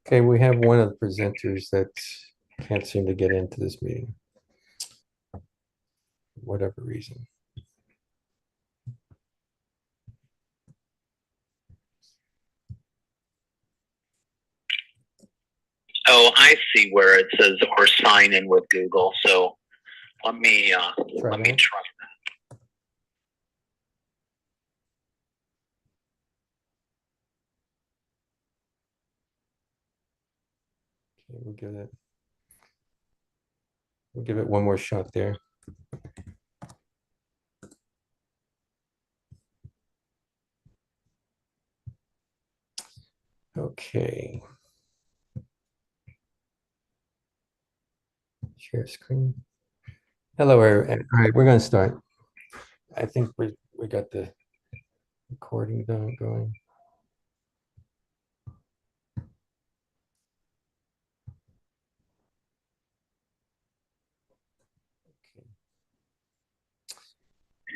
Okay, we have one of the presenters that can't seem to get into this meeting, for whatever reason. Oh, I see where it says or sign in with Google. So let me try that. Okay, we'll give it one more shot there. Okay. Share screen. Hello, everyone. All right, we're going to start. I think we got the recording going.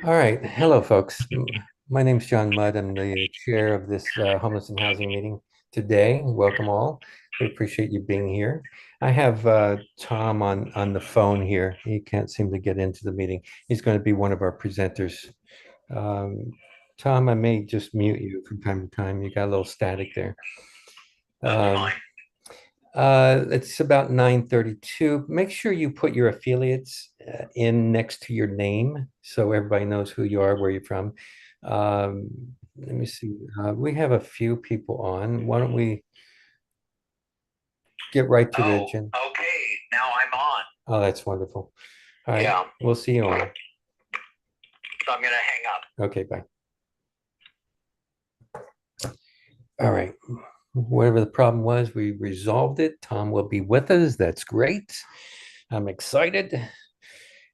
All right. Hello, folks. My name's John Mudd. I'm the chair of this homeless and housing meeting today. Welcome all. We appreciate you being here. I have Tom on the phone here. He can't seem to get into the meeting. He's going to be one of our presenters. Tom, I may just mute you from time to time. You got a little static there. That's fine. It's about 9:32. Make sure you put your affiliates in next to your name so everybody knows who you are, where you're from. Let me see. We have a few people on. Why don't we get right to the agenda? Okay, now I'm on. Oh, that's wonderful. All right. Yeah. We'll see you on. So I'm going to hang up. Okay, bye. All right. Whatever the problem was, we resolved it. Tom will be with us. That's great. I'm excited.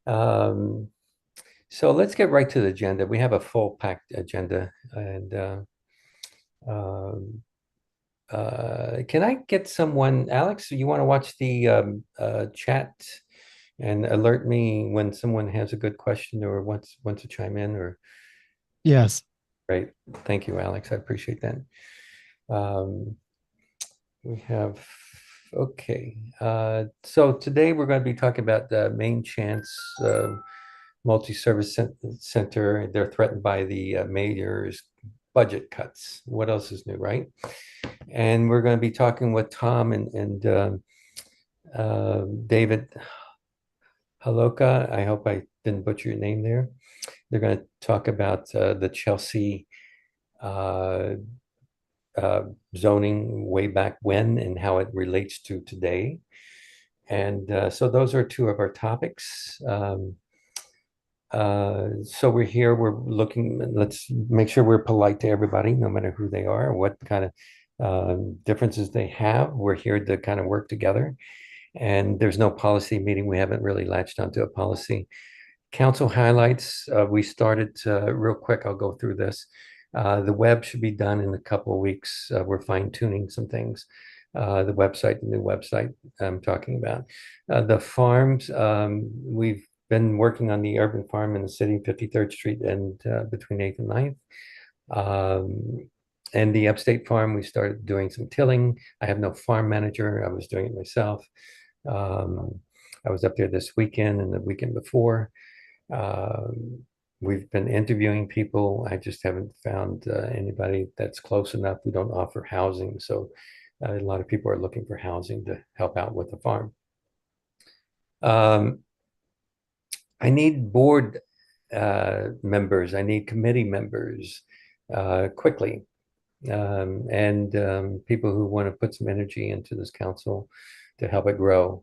So let's get right to the agenda. We have a full packed agenda, and can I get someone, Alex, you want to watch the chat and alert me when someone has a good question or wants to chime in? Or yes. Great. Thank you, Alex. I appreciate that. We have, okay. So today we're going to be talking about the MainChance Multi Service Center. They're threatened by the mayor's budget cuts. What else is new, right? And we're going to be talking with Tom and David Haloka. I hope I didn't butcher your name there. They're going to talk about the Chelsea zoning way back when and how it relates to today. And so those are two of our topics. So we're here, we're looking, let's make sure we're polite to everybody, no matter who they are, what kind of differences they have. We're here to kind of work together. And there's no policy meeting. We haven't really latched onto a policy. Council highlights, we started real quick. I'll go through this. The web should be done in a couple of weeks. We're fine tuning some things. The website, the new website I'm talking about. The farms, we've been working on the urban farm in the city, 53rd Street and between 8th and 9th. And the upstate farm, we started doing some tilling. I have no farm manager. I was doing it myself. I was up there this weekend and the weekend before. We've been interviewing people. I just haven't found anybody that's close enough. We don't offer housing, so a lot of people are looking for housing to help out with the farm. I need board members. I need committee members quickly, and people who want to put some energy into this council to help it grow.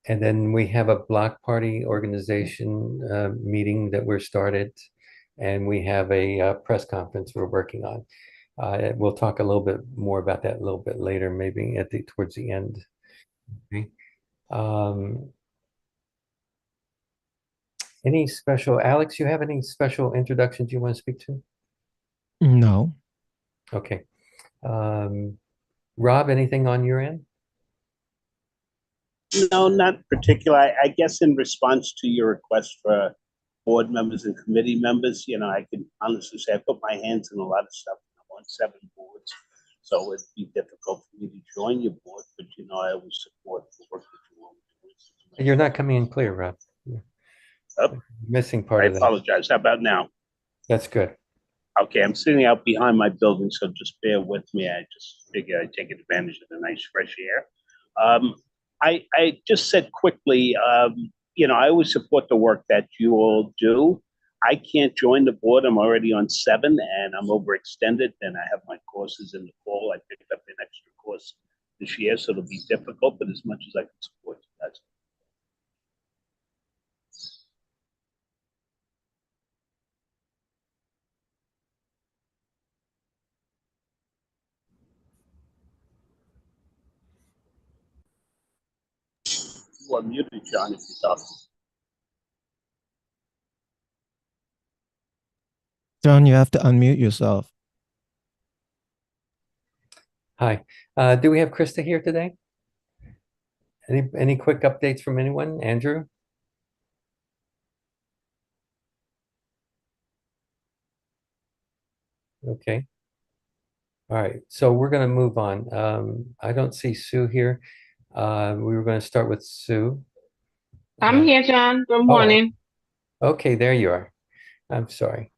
And then we have a block party organization meeting that we're started, and we have a press conference we're working on. We'll talk a little bit more about that a little bit later, maybe towards the end. Okay. Any special, Alex, you have any special introductions you want to speak to? No. Okay. Rob, anything on your end? No, not particular. I guess in response to your request for board members and committee members, I can honestly say I put my hands in a lot of stuff. I'm on 7 boards. So it'd be difficult for me to join your board, but you know, I always support the work that you want to do. You're not coming in clear, Rob. Oh, Missing part I of that. apologize. How about now? That's good. Okay, I'm sitting out behind my building, so just bear with me. I just figure I'd take advantage of the nice fresh air. I just said quickly, you know, I always support the work that you all do. I can't join the board. I'm already on 7 and I'm overextended, and I have my courses in the fall. I picked up an extra course this year, so it'll be difficult, but as much as I can support you guys. You are muted, John, if you're talking. John, you have to unmute yourself. Hi. Do we have Krista here today? Any quick updates from anyone? Andrew? Okay. All right. So we're going to move on. I don't see Sue here. We were going to start with Sue. I'm here, John. Good morning. Okay, there you are. I'm sorry.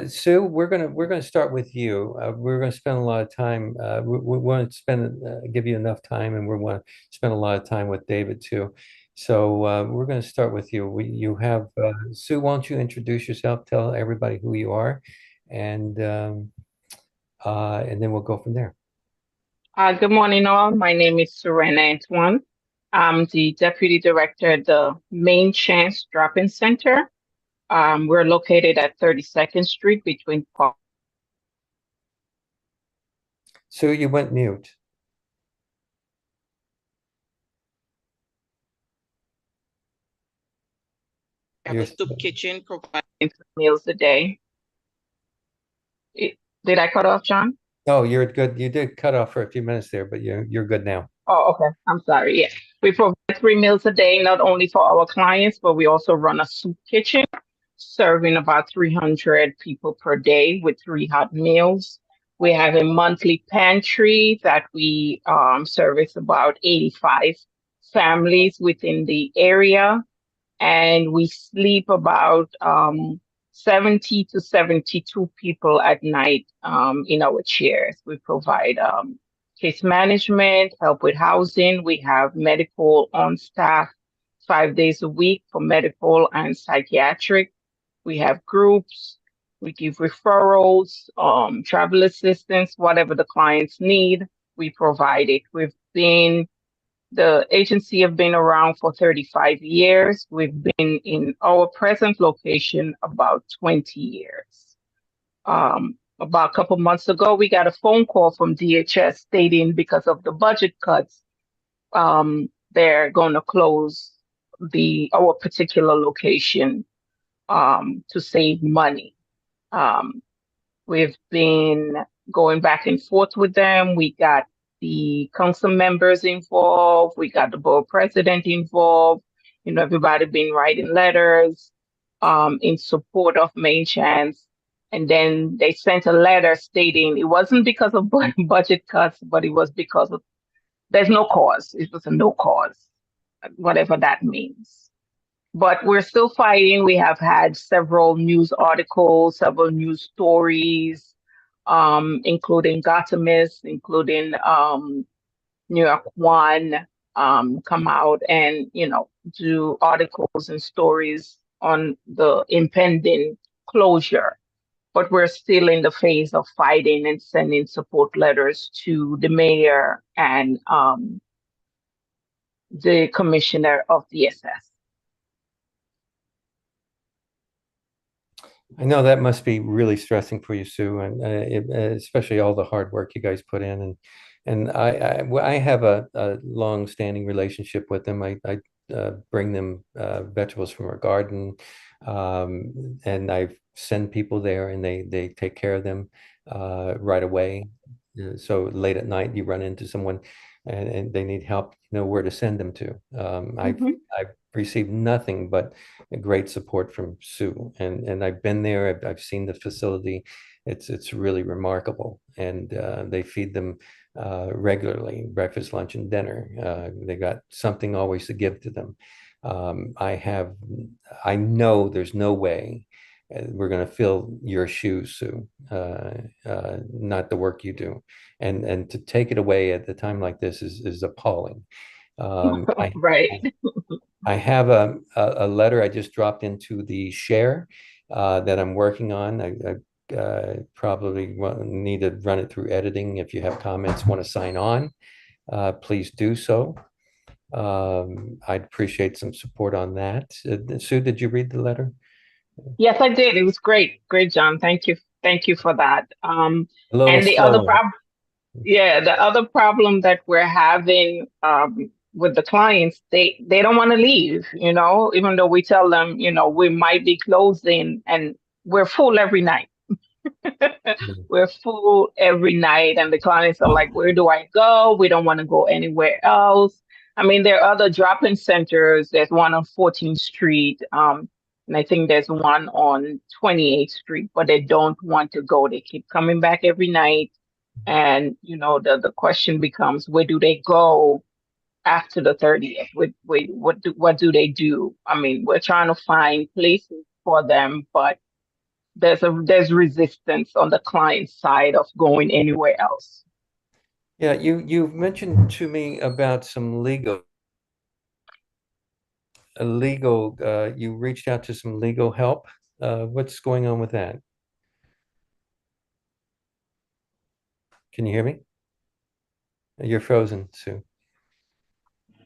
Sue, we're gonna start with you. We're gonna spend a lot of time. We want to give you enough time, and we want to spend a lot of time with David too. So we're going to start with you. You have Sue. Why don't you introduce yourself? Tell everybody who you are, and then we'll go from there. Good morning, all. My name is Serena Antoine. I'm the Deputy Director at the MainChance's Drop-In Center. We're located at 32nd Street between Park. Sue, you went mute. Have a soup kitchen providing meals a day. Did I cut off, John? Oh, you're good. You did cut off for a few minutes there, but you're good now. Oh, okay. I'm sorry. Yeah. We provide 3 meals a day, not only for our clients, but we also run a soup kitchen, serving about 300 people per day with 3 hot meals. We have a monthly pantry that we service about 85 families within the area. And we sleep about 70 to 72 people at night in our chairs. We provide case management, help with housing. We have medical on staff 5 days a week for medical and psychiatric. We have groups. We give referrals, travel assistance, whatever the clients need, we provide it. The agency have been around for 35 years. We've been in our present location about 20 years. About a couple months ago, we got a phone call from DHS stating because of the budget cuts, they're going to close our particular location to save money. We've been going back and forth with them. We got the council members involved. We got the board president involved. You know, everybody been writing letters in support of MainChance. And then they sent a letter stating it wasn't because of budget cuts, but it was because of there's no cause. It was a no cause, whatever that means. But we're still fighting. We have had several news articles, several news stories, including Gothamist, including New York One, come out and, you know, do articles and stories on the impending closure. But we're still in the phase of fighting and sending support letters to the mayor and the commissioner of DSS. I know that must be really stressing for you, Sue, and especially all the hard work you guys put in. And I have a long-standing relationship with them. I bring them vegetables from our garden, and I send people there, and they take care of them right away. So late at night, you run into someone, and they need help, you know where to send them to. I've received nothing but great support from Sue, and I've been there. I've seen the facility, It's really remarkable, and they feed them regularly, breakfast, lunch, and dinner. They got something always to give to them. I know there's no way we're going to fill your shoes, Sue, not the work you do. And to take it away at a time like this is appalling. I Right. I have a letter I just dropped into the share that I'm working on. I probably need to run it through editing. If you have comments, want to sign on, please do so. I'd appreciate some support on that. Sue, did you read the letter? Yes, I did. It was great. Great, John. Thank you. Thank you for that. A little And the other slowly. problem, yeah, the other problem that we're having with the clients, they don't want to leave, even though we tell them, we might be closing and we're full every night. We're full every night, and the clients are like, where do I go? We don't want to go anywhere else. I mean, there are other drop-in centers. There's one on 14th Street, and I think there's one on 28th Street, but they don't want to go. They keep coming back every night. And, the question becomes, where do they go after the 30th? What do they do? I mean, we're trying to find places for them, but there's resistance on the client side of going anywhere else. Yeah, you mentioned to me about some you reached out to some legal help. What's going on with that? Can you hear me? You're frozen, Sue.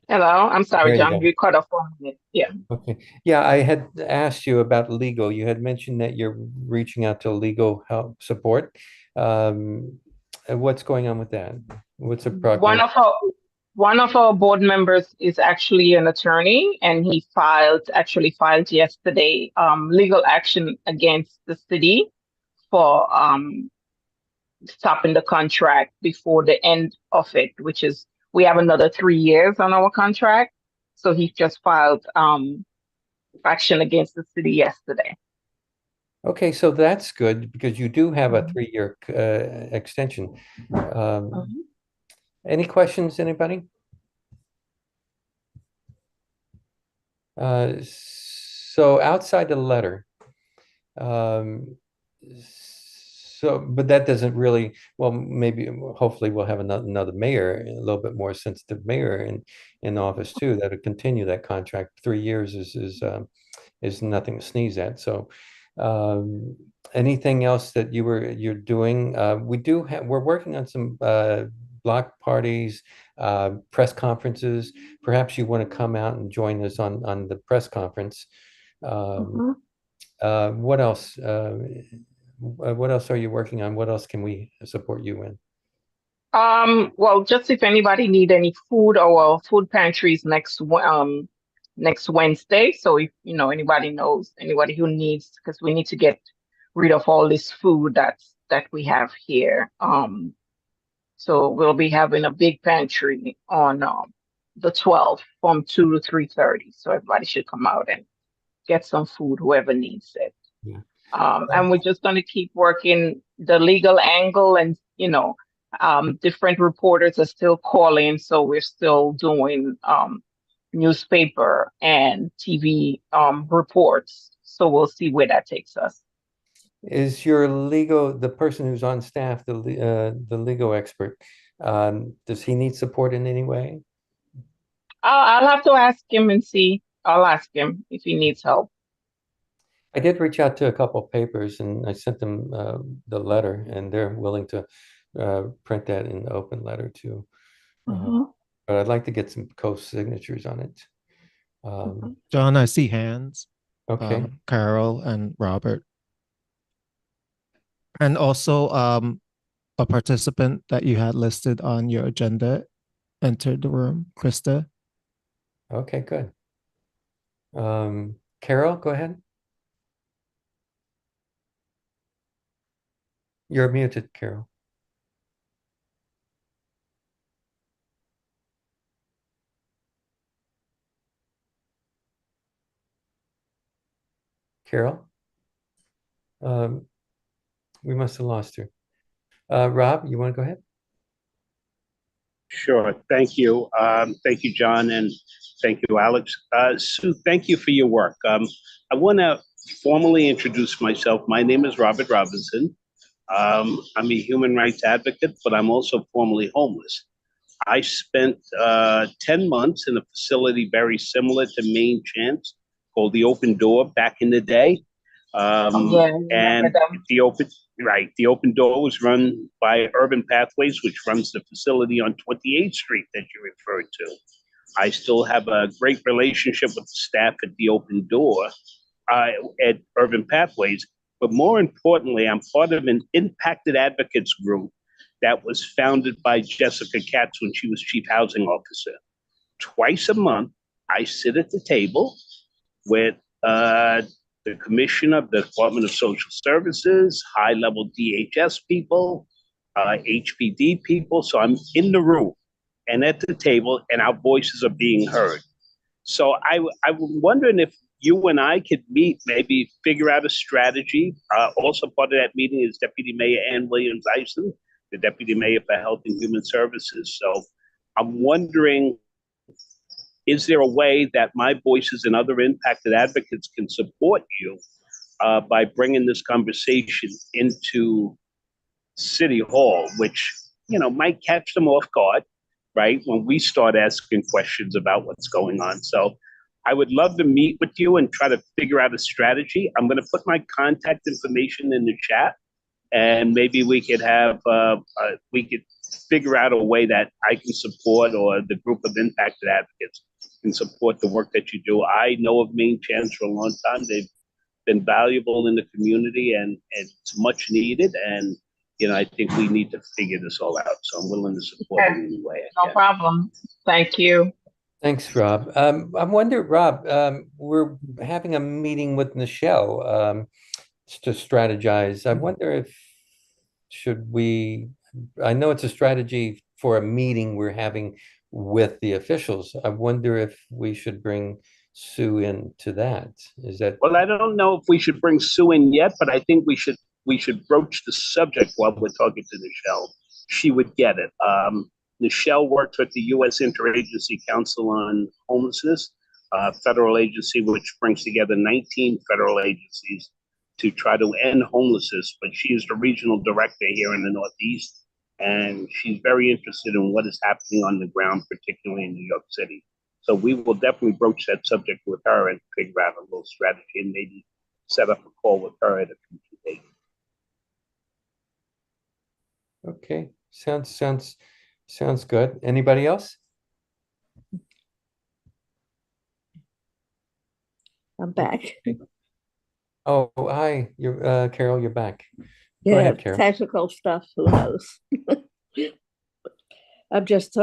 Hello, I'm sorry, There you John. go. You cut off for a minute. Yeah. Okay. Yeah, I had asked you about legal. You had mentioned that you're reaching out to legal help support. What's going on with that? What's the One progress? of our one of our board members is actually an attorney, and he actually filed yesterday legal action against the city for stopping the contract before the end of it, which is we have another 3 years on our contract. So he just filed action against the city yesterday. Okay, so that's good because you do have a Mhm. 3-year extension. Mhm. Any questions, anybody? So outside the letter, um, but that doesn't really, well, maybe, hopefully we'll have another mayor, a little bit more sensitive mayor in office too, that'll continue that contract. 3 years is nothing to sneeze at. So, anything else that you're doing? We're working on some block parties, press conferences. Perhaps you want to come out and join us on the press conference. Um, Mhm. what else? What else are you working on? What else can we support you in? Well, just if anybody need any food, our food pantries next Wednesday. So if anybody knows anybody who needs, because we need to get rid of all this food that we have here. So we'll be having a big pantry on the 12th from 2 to 3:30. So everybody should come out and get some food, whoever needs it. Yeah. And we're just going to keep working the legal angle, and different reporters are still calling, so we're still doing newspaper and TV reports. So we'll see where that takes us. Is the person who's on staff, the legal expert, does he need support in any way? I'll have to ask him and see. I'll ask him if he needs help. I did reach out to a couple of papers and I sent them the letter, and they're willing to print that in the open letter too. Mhm, But I'd like to get some co-signatures on it. mhm. John, I see hands. Okay. Carol and Robert. And also a participant that you had listed on your agenda entered the room, Krista. Okay, good. Carol, go ahead. You're muted, Carol. Carol? Um, we must have lost her. Rob, you want to go ahead? Sure. Thank you. Thank you, John, and thank you, Alex. Sue, thank you for your work. I want to formally introduce myself. My name is Robert Robinson. I'm a human rights advocate, but I'm also formerly homeless. I spent 10 months in a facility very similar to MainChance called the Open Door back in the day. And the Open Door was run by Urban Pathways, which runs the facility on 28th Street that you referred to. I still have a great relationship with the staff at the Open Door at Urban Pathways. But more importantly, I'm part of an impacted advocates group that was founded by Jessica Katz when she was chief housing officer. Twice a month, I sit at the table with the commissioner of the Department of Social Services, high-level DHS people, HPD people. So I'm in the room and at the table, and our voices are being heard. So I'm wondering if you and I could meet, maybe figure out a strategy. Also part of that meeting is Deputy Mayor Ann Williams-Eisen, the Deputy Mayor for Health and Human Services. So I'm wondering, is there a way that my voices and other impacted advocates can support you by bringing this conversation into City Hall, which, might catch them off guard, right? When we start asking questions about what's going on. So I would love to meet with you and try to figure out a strategy. I'm going to put my contact information in the chat, and maybe we could have, we could figure out a way that I can support, or the group of impacted advocates can support the work that you do. I know of MainChance for a long time. They've been valuable in the community, and it's much needed. And, I think we need to figure this all out. So I'm willing to support in any way. No problem. Thank you. Thanks, Rob. I wonder, Rob, we're having a meeting with Nichelle to strategize. I wonder if I know it's a strategy for a meeting we're having with the officials. I wonder if we should bring Sue into that. Is that? Well, I don't know if we should bring Sue in yet, but I think we should broach the subject while we're talking to Nichelle. She would get it. Nichelle works with the U.S. Interagency Council on Homelessness, a federal agency which brings together 19 federal agencies to try to end homelessness. But she is the regional director here in the Northeast, and she's very interested in what is happening on the ground, particularly in New York City. So we will definitely broach that subject with her and figure out a little strategy, and maybe set up a call with her at a future date. Okay, sounds good. Anybody else? I'm back. Oh, hi, you're Carol, you're back. Go Yeah, ahead, Carol. technical stuff, who knows? I'm just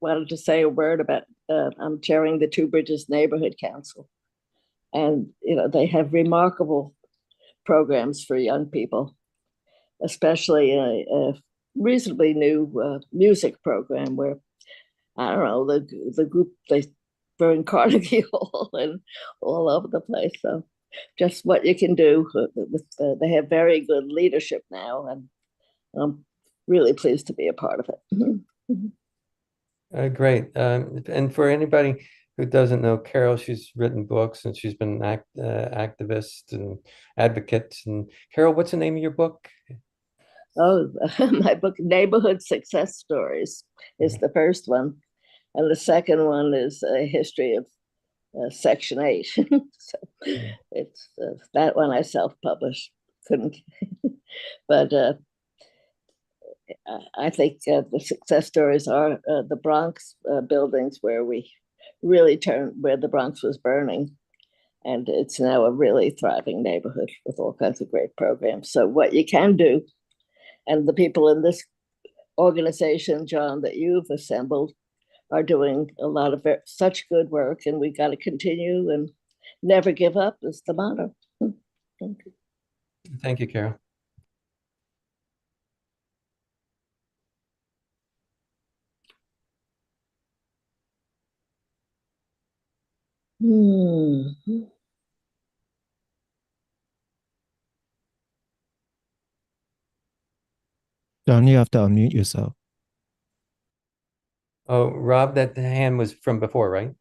wanted to say a word about, I'm chairing the Two Bridges Neighborhood Council. And, they have remarkable programs for young people, especially a reasonably new music program where, I don't know, the group, they're in Carnegie Hall and all over the place. So just what you can do they have very good leadership now, and I'm really pleased to be a part of it. Great. And for anybody who doesn't know Carol, she's written books and she's been an activist and advocate. And Carol, what's the name of your book? Oh, my book, Neighborhood Success Stories, is the first one. And the second one is a history of Section 8. So it's that one I self-published, couldn't. But I think the success stories are the Bronx buildings where we really where the Bronx was burning. And it's now a really thriving neighborhood with all kinds of great programs. So what you can do, and the people in this organization, John, that you've assembled, are doing a lot of such good work, and we got to continue and never give up is the motto. Thank you. Thank you, Carol. John, you have to unmute yourself. Oh, Rob, that hand was from before, right?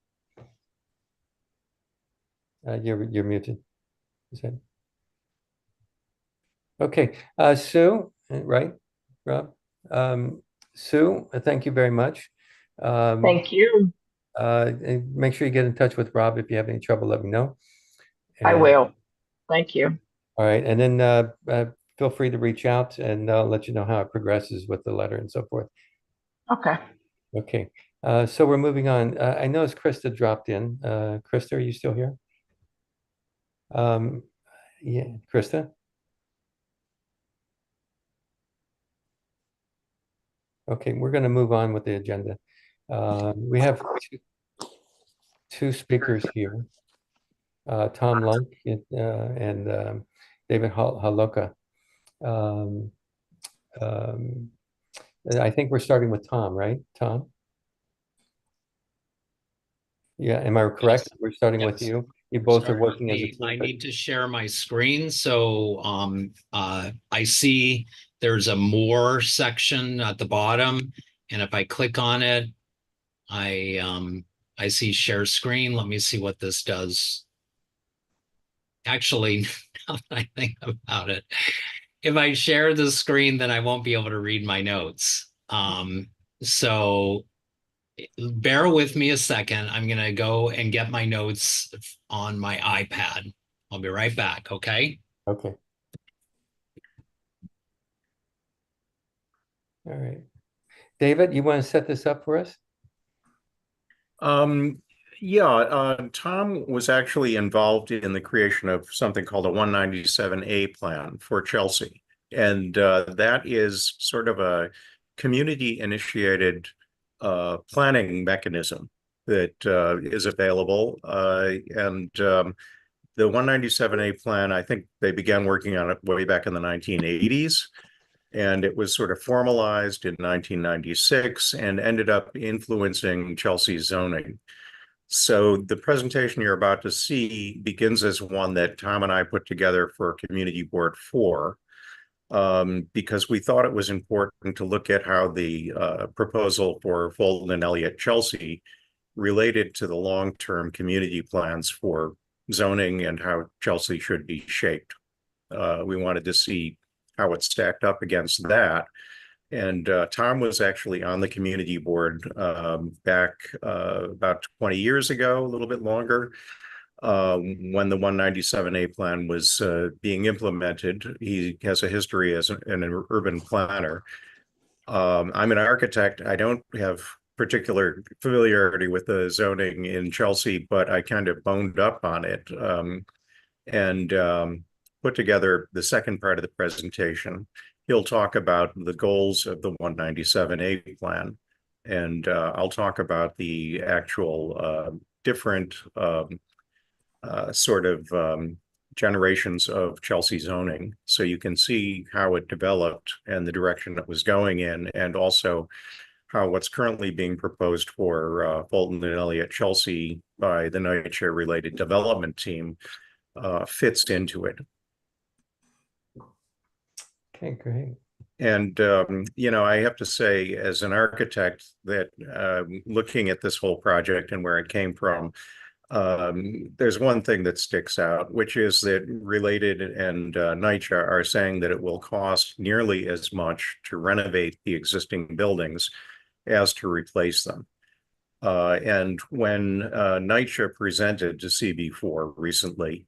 You're muted. Is that okay? Sue, right? Rob, Sue, thank you very much. Thank you. And make sure you get in touch with Rob if you have any trouble. Let me know. I And, will. Thank you. all right, and then feel free to reach out, and I'll let you know how it progresses with the letter and so forth. Okay. Okay, so we're moving on. I noticed Krista dropped in. Krista, are you still here? Yeah, Krista? Okay, we're going to move on with the agenda. We have two speakers here, Tom Lunk and David Haloka. I think we're starting with Tom, right? Tom? Yeah, am I correct? Yes. We're starting Yes. with you. You both are Starting with working as a me. team. I need to share my screen. So I see there's a more section at the bottom. And if I click on it, I see share screen. Let me see what this does. Actually, now that I think about it, if I share the screen, then I won't be able to read my notes. So bear with me a second. I'm going to go and get my notes on my iPad. I'll be right back, okay? Okay. All right. David, you want to set this up for us? Tom was actually involved in the creation of something called a 197A plan for Chelsea. And that is sort of a community-initiated planning mechanism that is available. The 197A plan, I think they began working on it way back in the 1980s. And it was sort of formalized in 1996 and ended up influencing Chelsea's zoning. So the presentation you're about to see begins as one that Tom and I put together for Community Board 4, because we thought it was important to look at how the proposal for Fulton and Elliott Chelsea related to the long-term community plans for zoning and how Chelsea should be shaped. We wanted to see how it stacked up against that. And Tom was actually on the community board back about 20 years ago, a little bit longer, when the 197A plan was being implemented. He has a history as an urban planner. I'm an architect. I don't have particular familiarity with the zoning in Chelsea, but I kind of boned up on it and put together the second part of the presentation. He'll talk about the goals of the 197A plan, and I'll talk about the actual different generations of Chelsea zoning. So you can see how it developed and the direction it was going in, and also how what's currently being proposed for Fulton and Elliott Chelsea by the NYCHA related development team fits into it. Okay, great. And, I have to say, as an architect, that looking at this whole project and where it came from, there's one thing that sticks out, which is that Related and NYCHA are saying that it will cost nearly as much to renovate the existing buildings as to replace them. And when NYCHA presented to CB4 recently,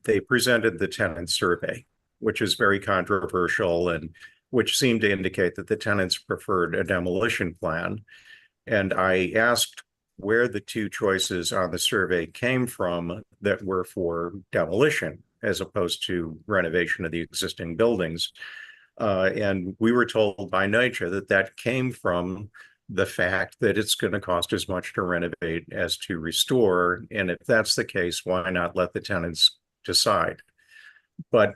they presented the tenant survey, which is very controversial and which seemed to indicate that the tenants preferred a demolition plan. And I asked where the two choices on the survey came from that were for demolition as opposed to renovation of the existing buildings. And we were told by NYCHA that that came from the fact that it's going to cost as much to renovate as to restore. And if that's the case, why not let the tenants decide? But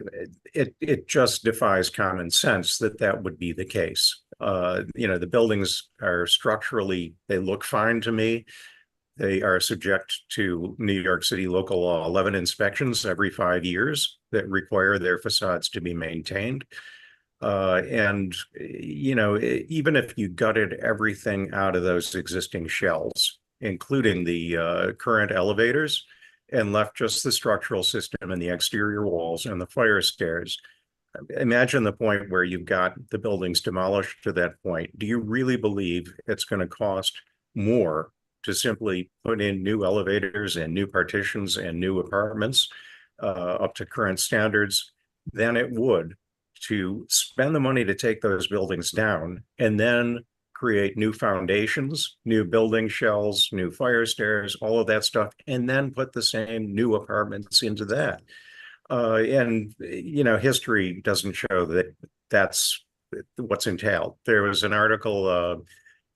it just defies common sense that that would be the case. The buildings are structurally, they look fine to me. They are subject to New York City Local Law 11 inspections every 5 years that require their facades to be maintained. And, you know, even if you gutted everything out of those existing shells, including the current elevators, and left just the structural system and the exterior walls and the fire stairs, imagine the point where you've got the buildings demolished to that point. Do you really believe it's going to cost more to simply put in new elevators and new partitions and new apartments up to current standards than it would to spend the money to take those buildings down and then create new foundations, new building shells, new fire stairs, all of that stuff, and then put the same new apartments into that? And, you know, history doesn't show that that's what's entailed. There was an article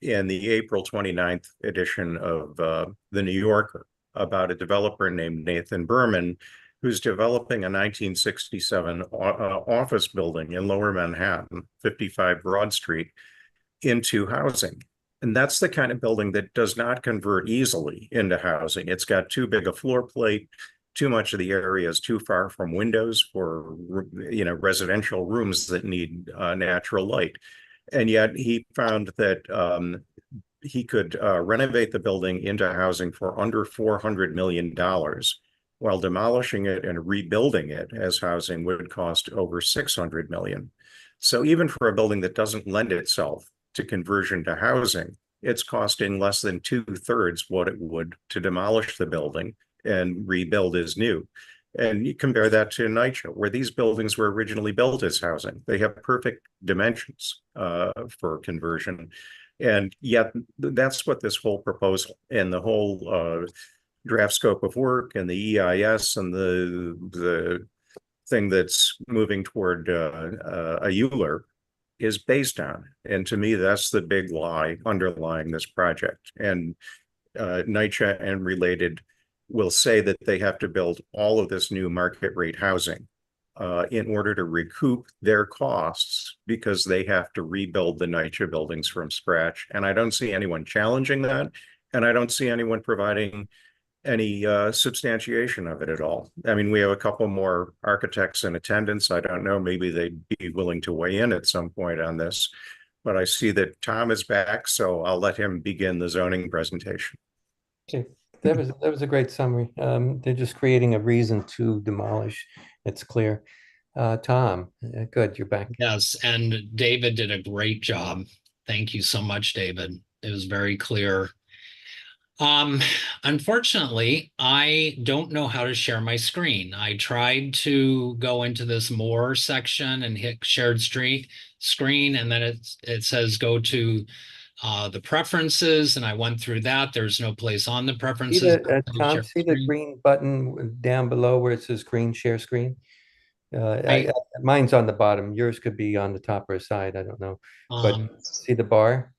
in the April 29th edition of the New Yorker about a developer named Nathan Berman, who's developing a 1967 office building in Lower Manhattan, 55 Broad Street, into housing. And that's the kind of building that does not convert easily into housing. It's got too big a floor plate. Too much of the area is too far from windows for, you know, residential rooms that need natural light. And yet he found that he could renovate the building into housing for under $400 million, while demolishing it and rebuilding it as housing would cost over $600 million. So even for a building that doesn't lend itself to conversion to housing, it's costing less than 2/3 what it would to demolish the building and rebuild as new. And you compare that to NYCHA, where these buildings were originally built as housing. They have perfect dimensions for conversion. And yet that's what this whole proposal and the whole draft scope of work and the EIS and the thing that's moving toward a ULURP is based on. And to me, that's the big lie underlying this project. And NYCHA and related will say that they have to build all of this new market rate housing in order to recoup their costs, because they have to rebuild the NYCHA buildings from scratch. And I don't see anyone challenging that. And I don't see anyone providing any substantiation of it at all. I mean, we have a couple more architects in attendance. I don't know, maybe they'd be willing to weigh in at some point on this, but I see that Tom is back, so I'll let him begin the zoning presentation. Okay, that was a great summary. They're just creating a reason to demolish. It's clear. Tom, good, you're back. Yes, and David did a great job. Thank you so much, David. It was very clear. Unfortunately, I don't know how to share my screen. I tried to go into this more section and hit shared screen, and then it says go to the preferences, and I went through that. There's no place on the preferences. Tom, see the green button down below where it says share screen? Mine's on the bottom. Yours could be on the top or side. I don't know. But see the bar?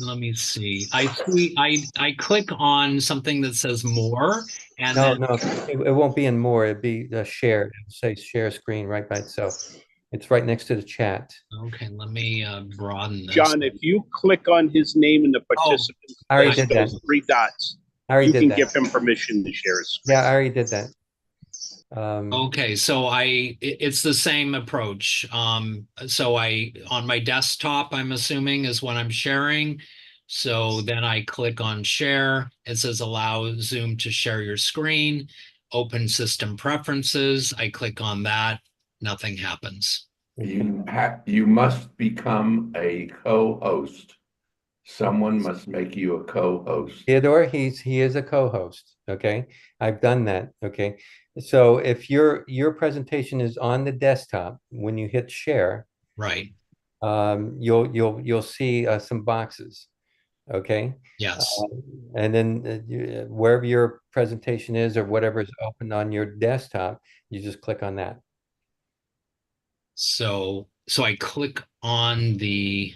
Let me see. I click on something that says more, and no, it won't be in more. It'd be shared. It'll say share screen right by itself. It's right next to the chat. Okay, let me broaden this. John, if you click on his name in the participant, I already did that. 3 dots. You can give him permission to share his screen. Yeah, I already did that. Okay, so it's the same approach. So on my desktop, I'm assuming is what I'm sharing. So then I click on share. It says allow Zoom to share your screen, open system preferences. I click on that, nothing happens. You must become a co-host. Someone must make you a co-host. Theodore, he is a co-host. Okay, I've done that. Okay, so if your presentation is on the desktop, when you hit share, right, you'll see some boxes. Okay. Yes. And then wherever your presentation is or whatever is open on your desktop, you just click on that. So I click on the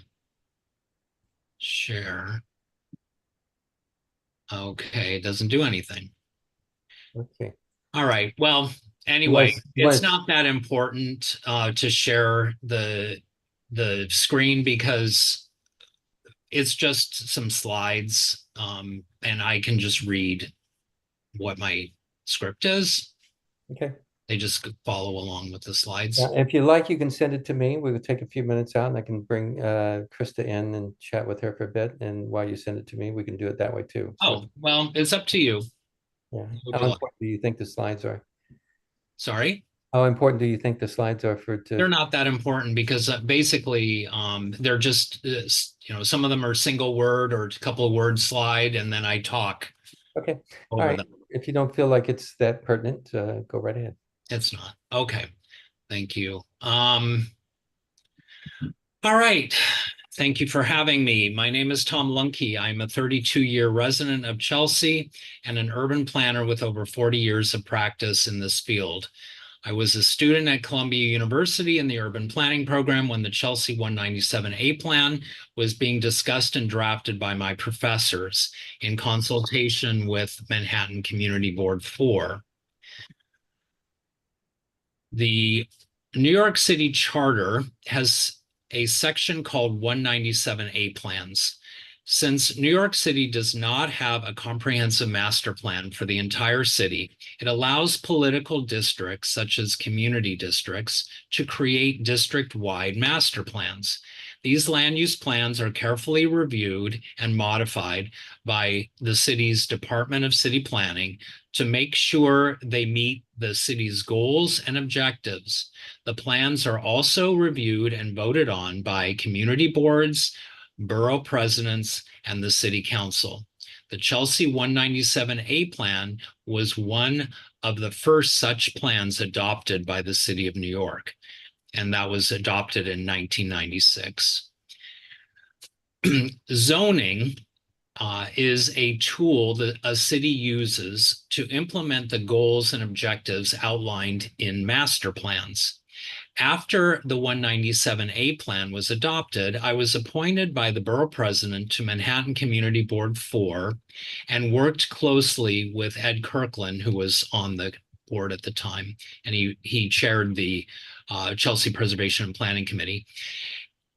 share. Okay, it doesn't do anything. Okay. All right. Well, anyway, it's not that important to share the screen because it's just some slides, and I can just read what my script is. Okay. They just follow along with the slides. If you like, you can send it to me. We will take a few minutes out and I can bring Krista in and chat with her for a bit. And while you send it to me, we can do it that way too. So, Oh, well, it's up to you. yeah. How important do you think the slides are? Sorry? How important do you think the slides are for They're not that important because basically they're just, some of them are single word or a couple of word slide, and then I talk. Okay. All over right. them. If you don't feel like it's that pertinent, go right ahead. It's not. Okay. Thank you. All right. Thank you for having me. My name is Tom Lunke. I'm a 32-year resident of Chelsea and an urban planner with over 40 years of practice in this field. I was a student at Columbia University in the urban planning program when the Chelsea 197A plan was being discussed and drafted by my professors in consultation with Manhattan Community Board 4. The New York City Charter has a section called 197A plans. Since New York City does not have a comprehensive master plan for the entire city, it allows political districts, such as community districts, to create district-wide master plans. These land use plans are carefully reviewed and modified by the city's Department of City Planning to make sure they meet the city's goals and objectives. The plans are also reviewed and voted on by community boards, borough presidents, and the city council. The Chelsea 197A plan was one of the first such plans adopted by the city of New York, and that was adopted in 1996. Zoning is a tool that a city uses to implement the goals and objectives outlined in master plans. After the 197A plan was adopted, I was appointed by the borough president to Manhattan Community Board 4 and worked closely with Ed Kirkland, who was on the board at the time, and he chaired the Chelsea Preservation and Planning Committee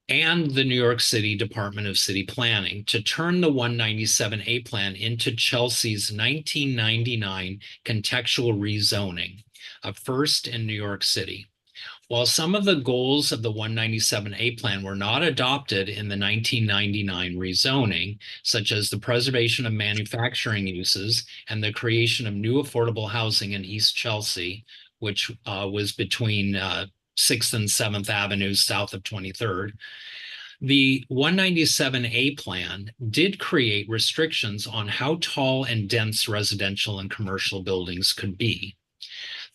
and the New York City Department of City Planning to turn the 197A plan into Chelsea's 1999 contextual rezoning, a first in New York City. While some of the goals of the 197A plan were not adopted in the 1999 rezoning, such as the preservation of manufacturing uses and the creation of new affordable housing in East Chelsea, which was between 6th and 7th Avenues south of 23rd, the 197A plan did create restrictions on how tall and dense residential and commercial buildings could be.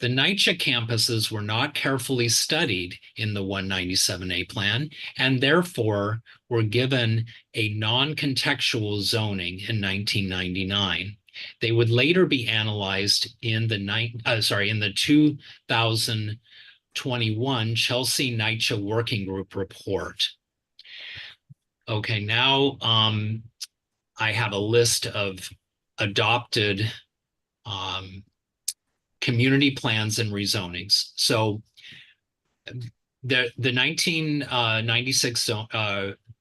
The NYCHA campuses were not carefully studied in the 197A plan and therefore were given a non-contextual zoning in 1999. They would later be analyzed in the 2021 Chelsea NYCHA Working Group report. Okay, now I have a list of adopted community plans and rezonings. So the 1996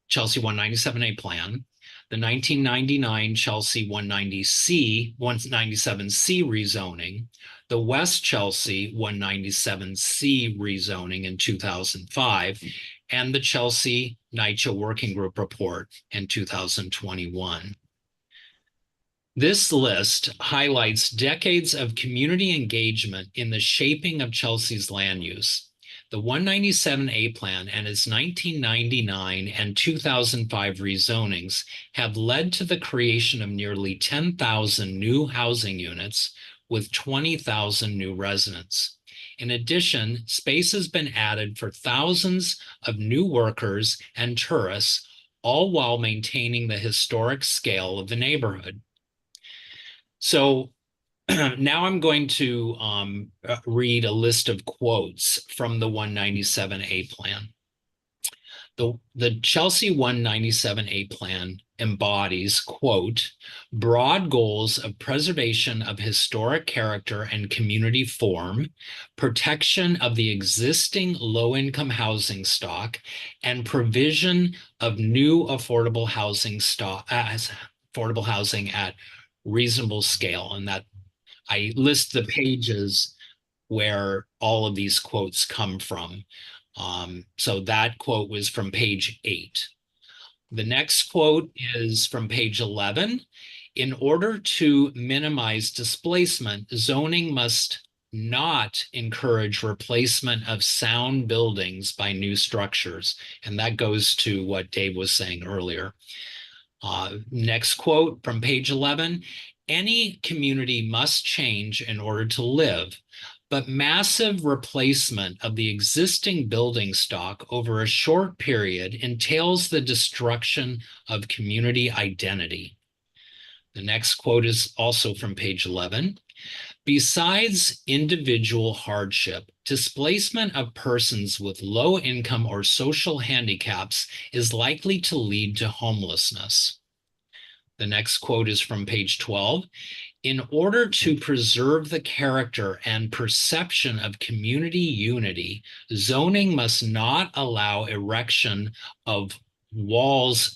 Chelsea 197A plan, the 1999 Chelsea 197C rezoning, the West Chelsea 197C rezoning in 2005, and the Chelsea NYCHA Working Group report in 2021. This list highlights decades of community engagement in the shaping of Chelsea's land use. The 197A plan and its 1999 and 2005 rezonings have led to the creation of nearly 10,000 new housing units with 20,000 new residents. In addition, space has been added for thousands of new workers and tourists, all while maintaining the historic scale of the neighborhood. So now I'm going to read a list of quotes from the 197A plan. The Chelsea 197A plan embodies, quote, broad goals of preservation of historic character and community form, protection of the existing low-income housing stock, and provision of new affordable housing at reasonable scale. And that I list the pages where all of these quotes come from. So that quote was from page 8. The next quote is from page 11. In order to minimize displacement, zoning must not encourage replacement of sound buildings by new structures. And that goes to what Dave was saying earlier. Next quote from page 11. Any community must change in order to live, but massive replacement of the existing building stock over a short period entails the destruction of community identity. The next quote is also from page 11. Besides individual hardship, displacement of persons with low income or social handicaps is likely to lead to homelessness. The next quote is from page 12. In order to preserve the character and perception of community unity, zoning must not allow erection of walls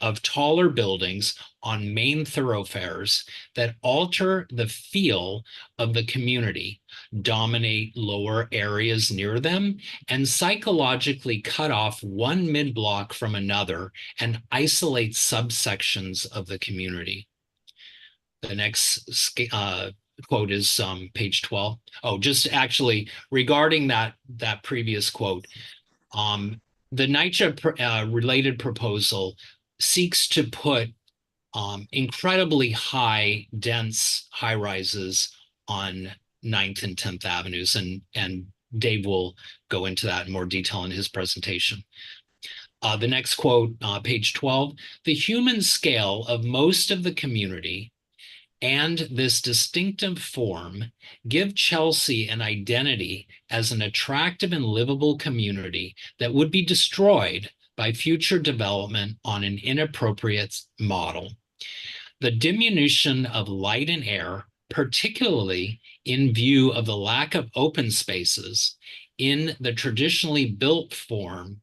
of taller buildings on main thoroughfares that alter the feel of the community, dominate lower areas near them, and psychologically cut off one mid-block from another and isolate subsections of the community. The next quote is page 12. Oh, just actually regarding that previous quote, the NYCHA related proposal seeks to put incredibly high, dense high-rises on 9th and 10th Avenues, and Dave will go into that in more detail in his presentation. The next quote, page 12, the human scale of most of the community and this distinctive form give Chelsea an identity as an attractive and livable community that would be destroyed by future development on an inappropriate model. The diminution of light and air, particularly in view of the lack of open spaces in the traditionally built portion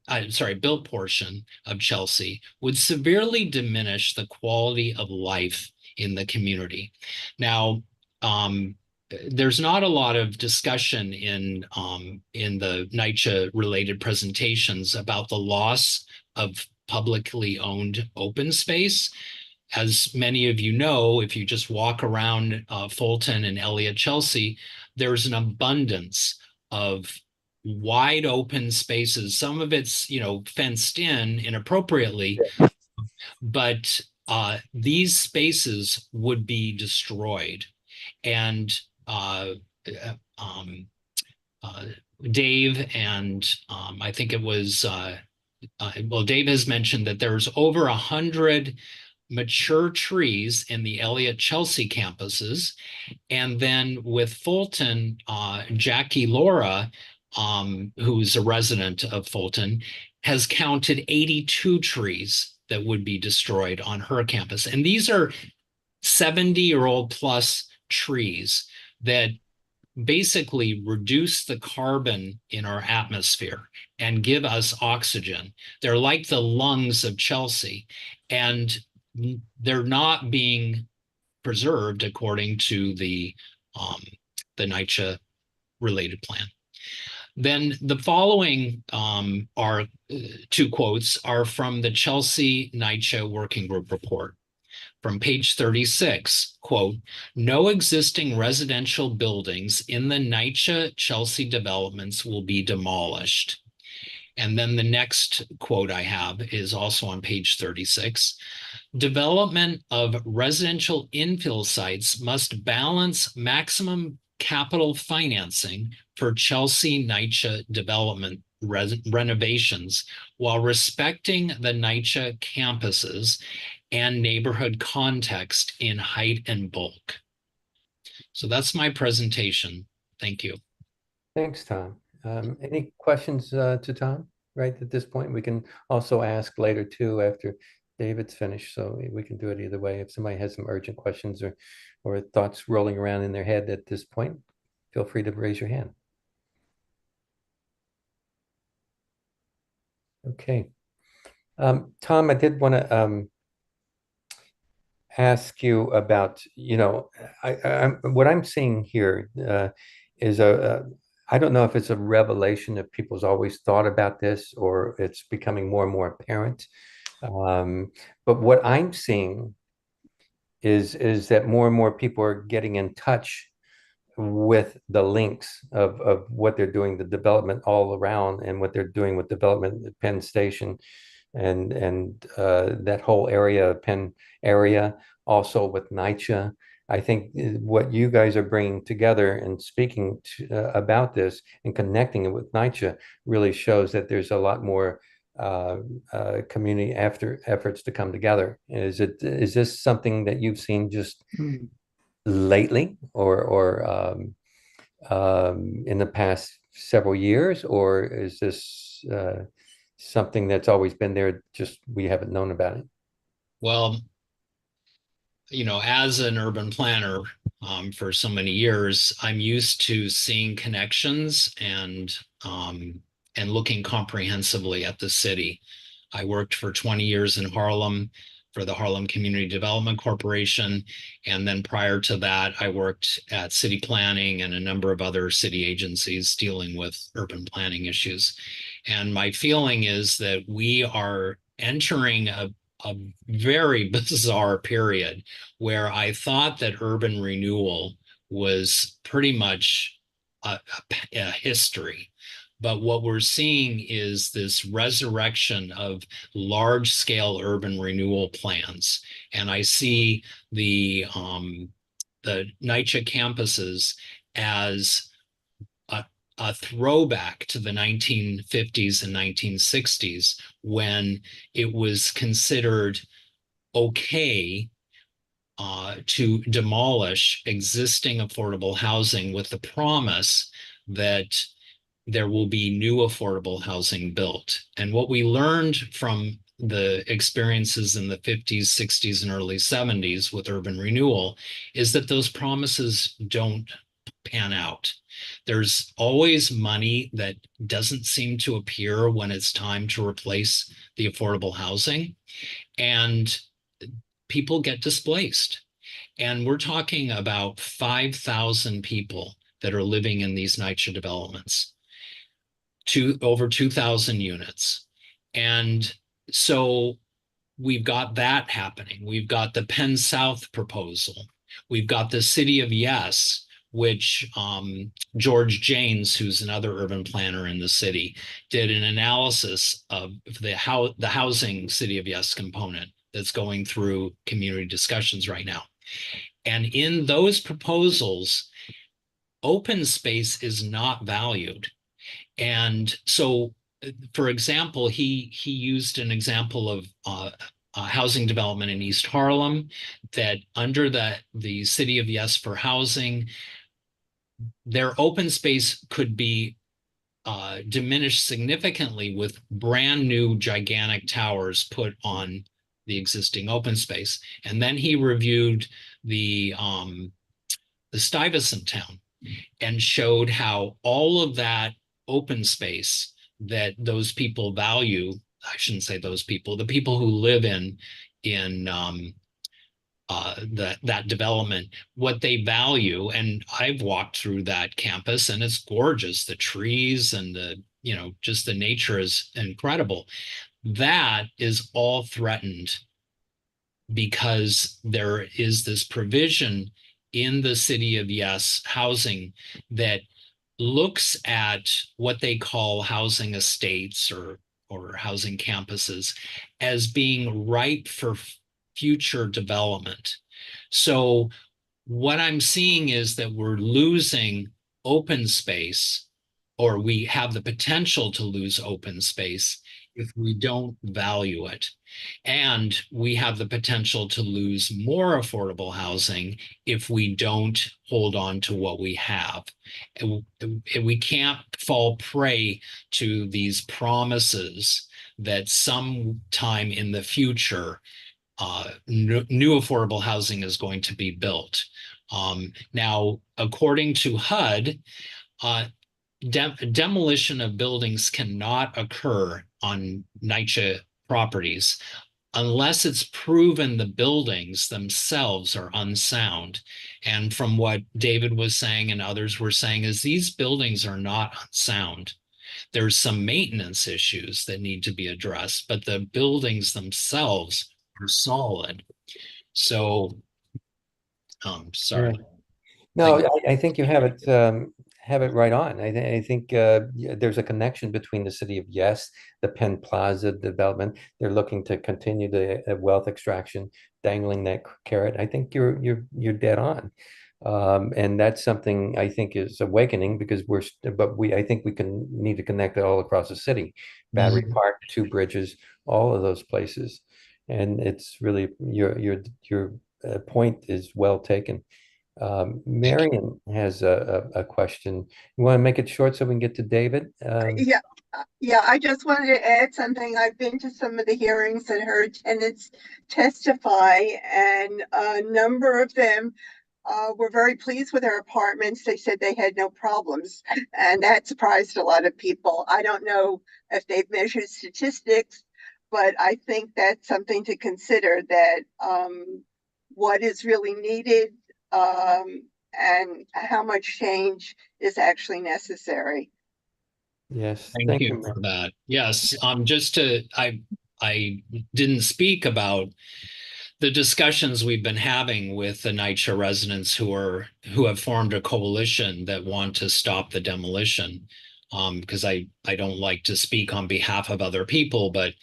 of Chelsea, would severely diminish the quality of life in the community. Now, there's not a lot of discussion in the NYCHA related presentations about the loss of publicly owned open space. As many of you know, if you just walk around Fulton and Elliott Chelsea, there's an abundance of wide open spaces. Some of it's, fenced in inappropriately, but these spaces would be destroyed. And Dave and I think it was, Dave has mentioned that there's over 100 mature trees in the Elliott Chelsea campuses. And then with Fulton, Jackie Laura, who's a resident of Fulton, has counted 82 trees that would be destroyed on her campus. And these are 70-year-old plus trees that basically reduce the carbon in our atmosphere and give us oxygen. They're like the lungs of Chelsea, and they're not being preserved according to the NYCHA related plan. Then the following are two quotes are from the Chelsea NYCHA Working Group report. From page 36, quote, no existing residential buildings in the NYCHA Chelsea developments will be demolished. And then the next quote I have is also on page 36. Development of residential infill sites must balance maximum capital financing for Chelsea NYCHA development renovations while respecting the NYCHA campuses and neighborhood context in height and bulk. So that's my presentation. Thank you. Thanks, Tom. Any questions to Tom right at this point? We can also ask later too after David's finished, so we can do it either way. If somebody has some urgent questions or thoughts rolling around in their head at this point, feel free to raise your hand. Okay. Tom, I did want to ask you about, what I'm seeing here is I don't know if it's a revelation, if people's always thought about this or it's becoming more and more apparent. But what I'm seeing is that more and more people are getting in touch with the links of what they're doing, the development all around, and what they're doing with development at Penn Station and that whole area, Penn area, also with NYCHA. I think what you guys are bringing together and speaking about this and connecting it with NYCHA really shows that there's a lot more community efforts to come together. Is this something that you've seen just lately or in the past several years, or is this something that's always been there, just we haven't known about it? Well, as an urban planner for so many years, I'm used to seeing connections and looking comprehensively at the city. I worked for 20 years in Harlem for the Harlem Community Development Corporation. And then prior to that, I worked at city planning and a number of other city agencies dealing with urban planning issues. And my feeling is that we are entering a very bizarre period where I thought that urban renewal was pretty much a history. But what we're seeing is this resurrection of large-scale urban renewal plans. And I see the NYCHA campuses as a throwback to the 1950s and 1960s, when it was considered okay to demolish existing affordable housing with the promise that there will be new affordable housing built. And what we learned from the experiences in the 50s, 60s, and early 70s with urban renewal is that those promises don't pan out. There's always money that doesn't seem to appear when it's time to replace the affordable housing, and people get displaced. And we're talking about 5,000 people that are living in these NYCHA developments, over 2,000 units. And so we've got that happening. We've got the Penn South proposal. We've got the City of Yes, which George Janes, who's another urban planner in the city, did an analysis of the housing City of Yes component that's going through community discussions right now. And in those proposals, open space is not valued. And so, for example, he used an example of housing development in East Harlem that under the City of Yes for housing, their open space could be diminished significantly with brand new gigantic towers put on the existing open space. And then he reviewed the Stuyvesant town and showed how all of that open space that those people value, I shouldn't say those people, the people who live in that development, what they value. And I've walked through that campus and it's gorgeous. The trees and just the nature is incredible. That is all threatened because there is this provision in the City of Yes housing that looks at what they call housing estates or housing campuses as being ripe for future development. So what I'm seeing is that we're losing open space, or we have the potential to lose open space if we don't value it. And we have the potential to lose more affordable housing if we don't hold on to what we have. And we can't fall prey to these promises that sometime in the future, new affordable housing is going to be built. Now, according to HUD, demolition of buildings cannot occur on NYCHA properties unless it's proven the buildings themselves are unsound. And from what David was saying and others were saying is these buildings are not unsound. There's some maintenance issues that need to be addressed, but the buildings themselves are solid. So, sorry. Yeah. No, I think you have it right on. I think there's a connection between the city of Yes, the Penn Plaza development. They're looking to continue the wealth extraction, dangling that carrot. I think you're dead on. And that's something I think is awakening because I think we need to connect it all across the city. Battery Park, Two Bridges, all of those places. And it's really your point is well taken. Marion has a question. You want to make it short so we can get to David? Yeah, I just wanted to add something. I've been to some of the hearings and heard tenants testify, and a number of them were very pleased with their apartments. They said they had no problems, and that surprised a lot of people. I don't know if they've measured statistics, but I think that's something to consider, that what is really needed and how much change is actually necessary. Yes, thank you for that. Yes, I didn't speak about the discussions we've been having with the NYCHA residents who have formed a coalition that want to stop the demolition. Because I don't like to speak on behalf of other people, but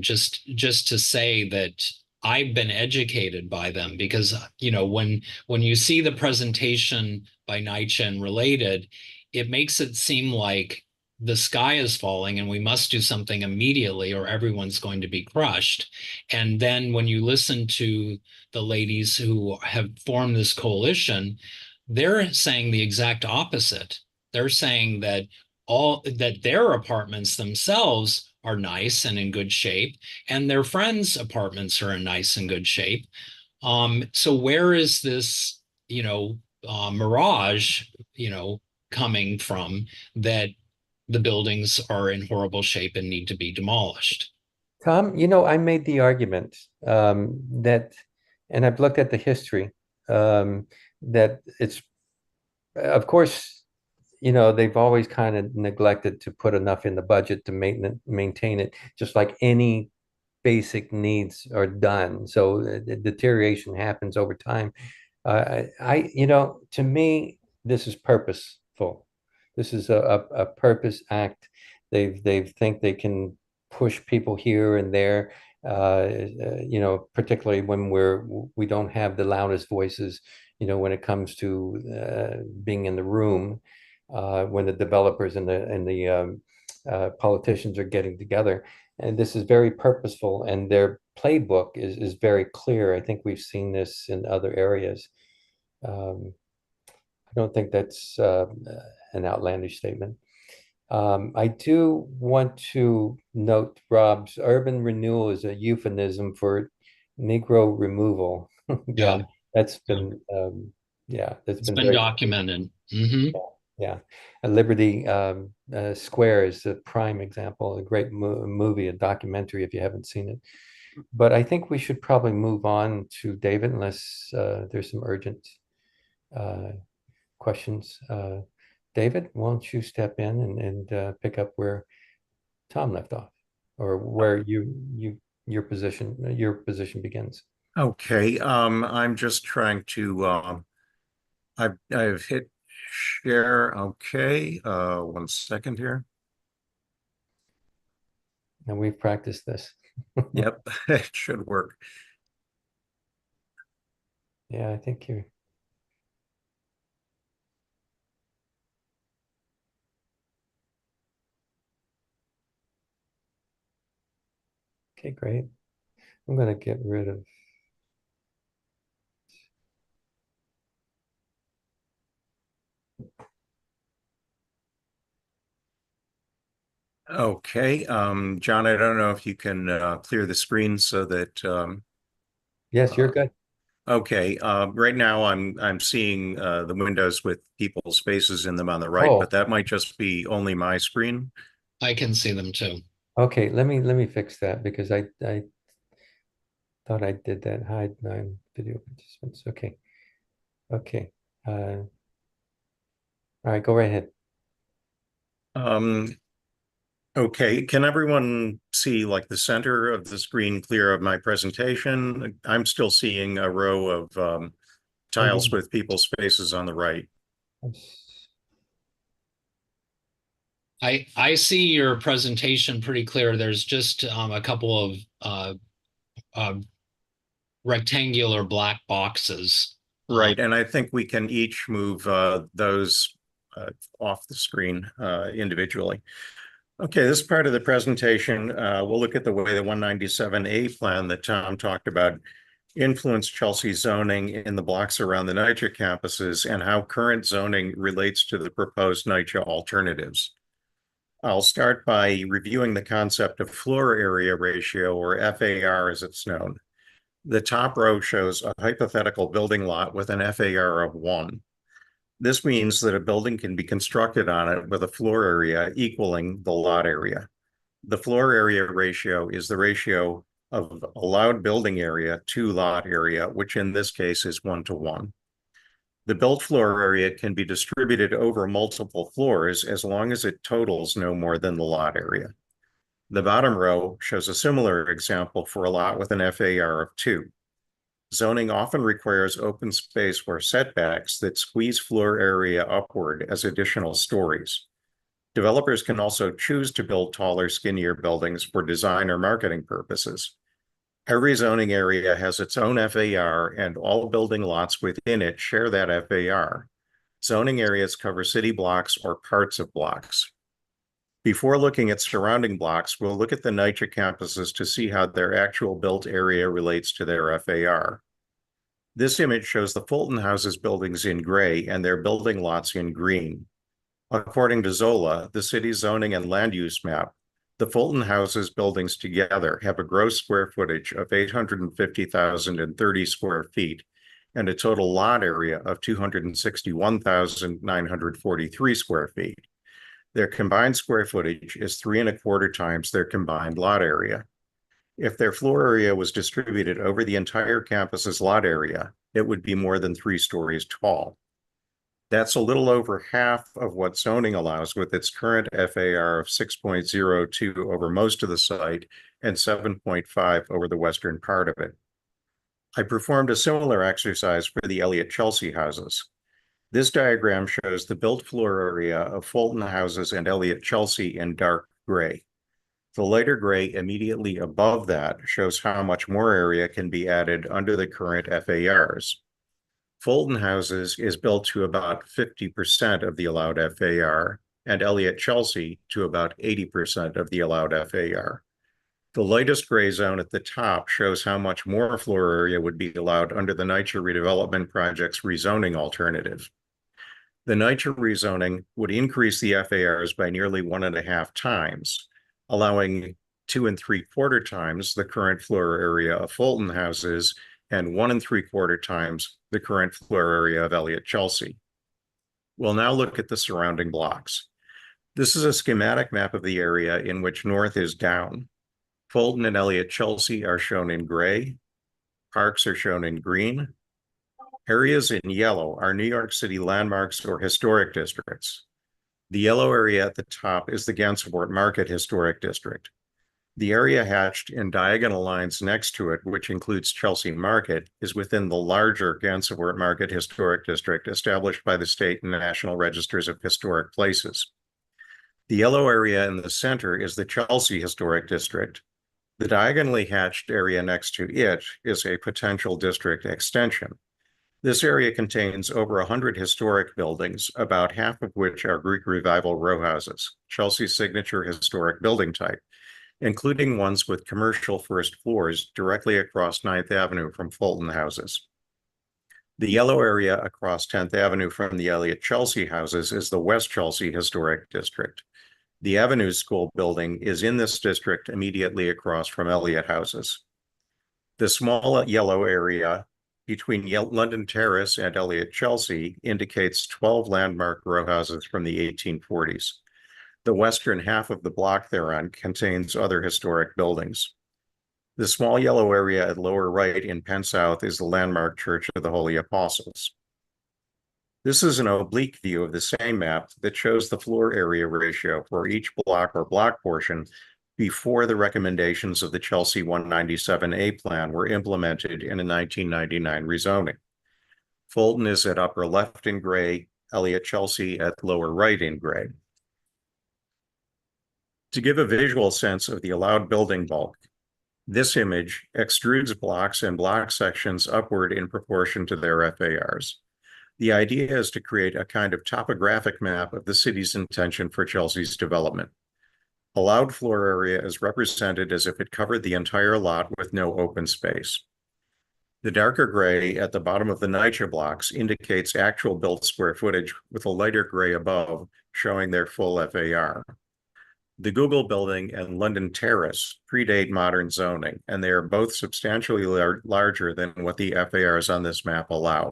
just to say that I've been educated by them, because when you see the presentation by NYCHA and Related, it makes it seem like the sky is falling and we must do something immediately or everyone's going to be crushed. And then when you listen to the ladies who have formed this coalition, they're saying the exact opposite. They're saying that their apartments themselves are nice and in good shape, and their friends' apartments are in nice and good shape. So where is this, mirage, coming from, that the buildings are in horrible shape and need to be demolished? Tom, I made the argument that, and I've looked at the history, that it's, of course, they've always kind of neglected to put enough in the budget to maintain it, just like any basic needs are done. So the deterioration happens over time. To me, this is purposeful. This is a purpose act. They think they can push people here and there, particularly when we don't have the loudest voices, when it comes to being in the room, when the developers and the politicians are getting together. And this is very purposeful, and their playbook is very clear. I think we've seen this in other areas. I don't think that's an outlandish statement. I do want to note, Rob's urban renewal is a euphemism for Negro removal. Yeah, that's been it's been documented. Mm-hmm. Yeah. Liberty Square is a prime example, a great movie, a documentary if you haven't seen it. But I think we should probably move on to David, unless there's some urgent questions. David, why don't you step in and pick up where Tom left off, or where your position begins. Okay. I'm just trying to I've hit share. Okay. 1 second here. And we've practiced this. Yep, it should work. Yeah, I think you're. Okay, great. I'm going to get rid of. Okay, John, I don't know if you can clear the screen so that. Yes, you're good. Okay, right now I'm seeing the windows with people's faces in them on the right, Oh. But that might just be only my screen. I can see them too. Okay, let me fix that, because I thought I did that. Hide non-video participants. Okay. Okay. All right, go right ahead. Okay, can everyone see like the center of the screen clear of my presentation? I'm still seeing a row of tiles with people's faces on the right. I see your presentation pretty clear. There's just a couple of rectangular black boxes. Right, and I think we can each move those off the screen individually. Okay, this part of the presentation, we'll look at the way the 197A plan that Tom talked about influenced Chelsea zoning in the blocks around the NYCHA campuses and how current zoning relates to the proposed NYCHA alternatives. I'll start by reviewing the concept of floor area ratio, or FAR as it's known. The top row shows a hypothetical building lot with an FAR of 1. This means that a building can be constructed on it with a floor area equaling the lot area. The floor area ratio is the ratio of allowed building area to lot area, which in this case is 1:1. The built floor area can be distributed over multiple floors as long as it totals no more than the lot area. The bottom row shows a similar example for a lot with an FAR of 2. Zoning often requires open space or setbacks that squeeze floor area upward as additional stories. Developers can also choose to build taller, skinnier buildings for design or marketing purposes. Every zoning area has its own FAR, and all building lots within it share that FAR. Zoning areas cover city blocks or parts of blocks. Before looking at surrounding blocks, we'll look at the NYCHA campuses to see how their actual built area relates to their FAR. This image shows the Fulton Houses buildings in gray and their building lots in green. According to Zola, the city's zoning and land use map, the Fulton Houses buildings together have a gross square footage of 850,030 square feet and a total lot area of 261,943 square feet. Their combined square footage is 3¼ times their combined lot area. If their floor area was distributed over the entire campus's lot area, it would be more than 3 stories tall. That's a little over half of what zoning allows with its current FAR of 6.02 over most of the site and 7.5 over the western part of it. I performed a similar exercise for the Elliott Chelsea houses. This diagram shows the built floor area of Fulton Houses and Elliott Chelsea in dark gray. The lighter gray immediately above that shows how much more area can be added under the current FARs. Fulton Houses is built to about 50% of the allowed FAR, and Elliott Chelsea to about 80% of the allowed FAR. The lightest gray zone at the top shows how much more floor area would be allowed under the NYCHA redevelopment project's rezoning alternative. The NYCHA rezoning would increase the FARs by nearly 1.5 times, allowing 2¾ times the current floor area of Fulton Houses and 1¾ times the current floor area of Elliott Chelsea. We'll now look at the surrounding blocks. This is a schematic map of the area in which north is down. Fulton and Elliott Chelsea are shown in gray. Parks are shown in green. Areas in yellow are New York City landmarks or historic districts. The yellow area at the top is the Gansevoort Market Historic District. The area hatched in diagonal lines next to it, which includes Chelsea Market, is within the larger Gansevoort Market Historic District established by the state and national registers of historic places. The yellow area in the center is the Chelsea Historic District. The diagonally hatched area next to it is a potential district extension. This area contains over 100 historic buildings, about half of which are Greek Revival row houses, Chelsea's signature historic building type, including ones with commercial first floors directly across 9th Avenue from Fulton Houses. The yellow area across 10th Avenue from the Elliott Chelsea houses is the West Chelsea Historic District. The Avenue School building is in this district immediately across from Elliott Houses. The small yellow area between London Terrace and Elliott Chelsea indicates 12 landmark row houses from the 1840s. The western half of the block thereon contains other historic buildings. The small yellow area at lower right in Penn South is the landmark Church of the Holy Apostles. This is an oblique view of the same map that shows the floor area ratio for each block or block portion before the recommendations of the Chelsea 197A plan were implemented in a 1999 rezoning. Fulton is at upper left in gray, Elliott Chelsea at lower right in gray. To give a visual sense of the allowed building bulk, this image extrudes blocks and block sections upward in proportion to their FARs. The idea is to create a kind of topographic map of the city's intention for Chelsea's development. Allowed floor area is represented as if it covered the entire lot with no open space. The darker gray at the bottom of the NYCHA blocks indicates actual built square footage, with a lighter gray above showing their full FAR. The Google Building and London Terrace predate modern zoning, and they are both substantially larger than what the FARs on this map allow.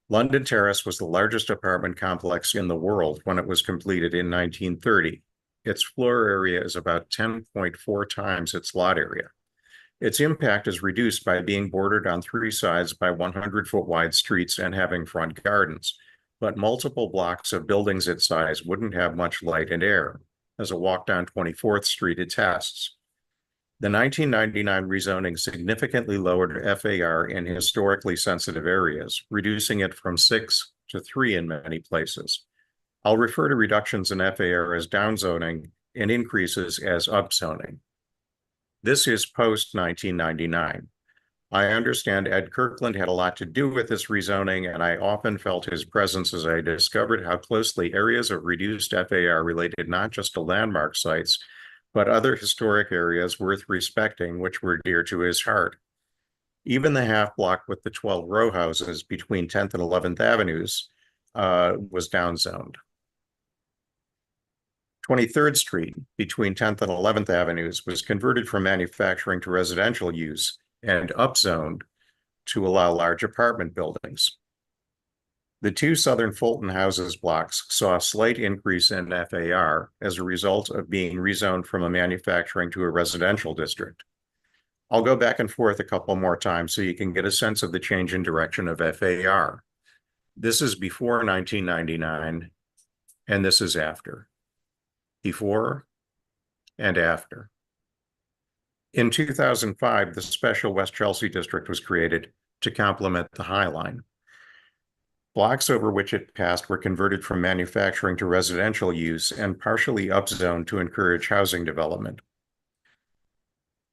London Terrace was the largest apartment complex in the world when it was completed in 1930. Its floor area is about 10.4 times its lot area. Its impact is reduced by being bordered on 3 sides by 100-foot wide streets and having front gardens, but multiple blocks of buildings its size wouldn't have much light and air, as a walk down 24th Street attests. The 1999 rezoning significantly lowered FAR in historically sensitive areas, reducing it from 6 to 3 in many places. I'll refer to reductions in FAR as downzoning and increases as upzoning. This is post-1999. I understand Ed Kirkland had a lot to do with this rezoning, and I often felt his presence as I discovered how closely areas of reduced FAR related not just to landmark sites, but other historic areas worth respecting, which were dear to his heart. Even the half block with the 12 row houses between 10th and 11th Avenues was downzoned. 23rd Street between 10th and 11th Avenues was converted from manufacturing to residential use and upzoned to allow large apartment buildings. The 2 Southern Fulton houses blocks saw a slight increase in FAR as a result of being rezoned from a manufacturing to a residential district. I'll go back and forth a couple more times so you can get a sense of the change in direction of FAR. This is before 1999, and this is after. Before and after. In 2005, the special West Chelsea district was created to complement the High Line. Blocks over which it passed were converted from manufacturing to residential use and partially upzoned to encourage housing development.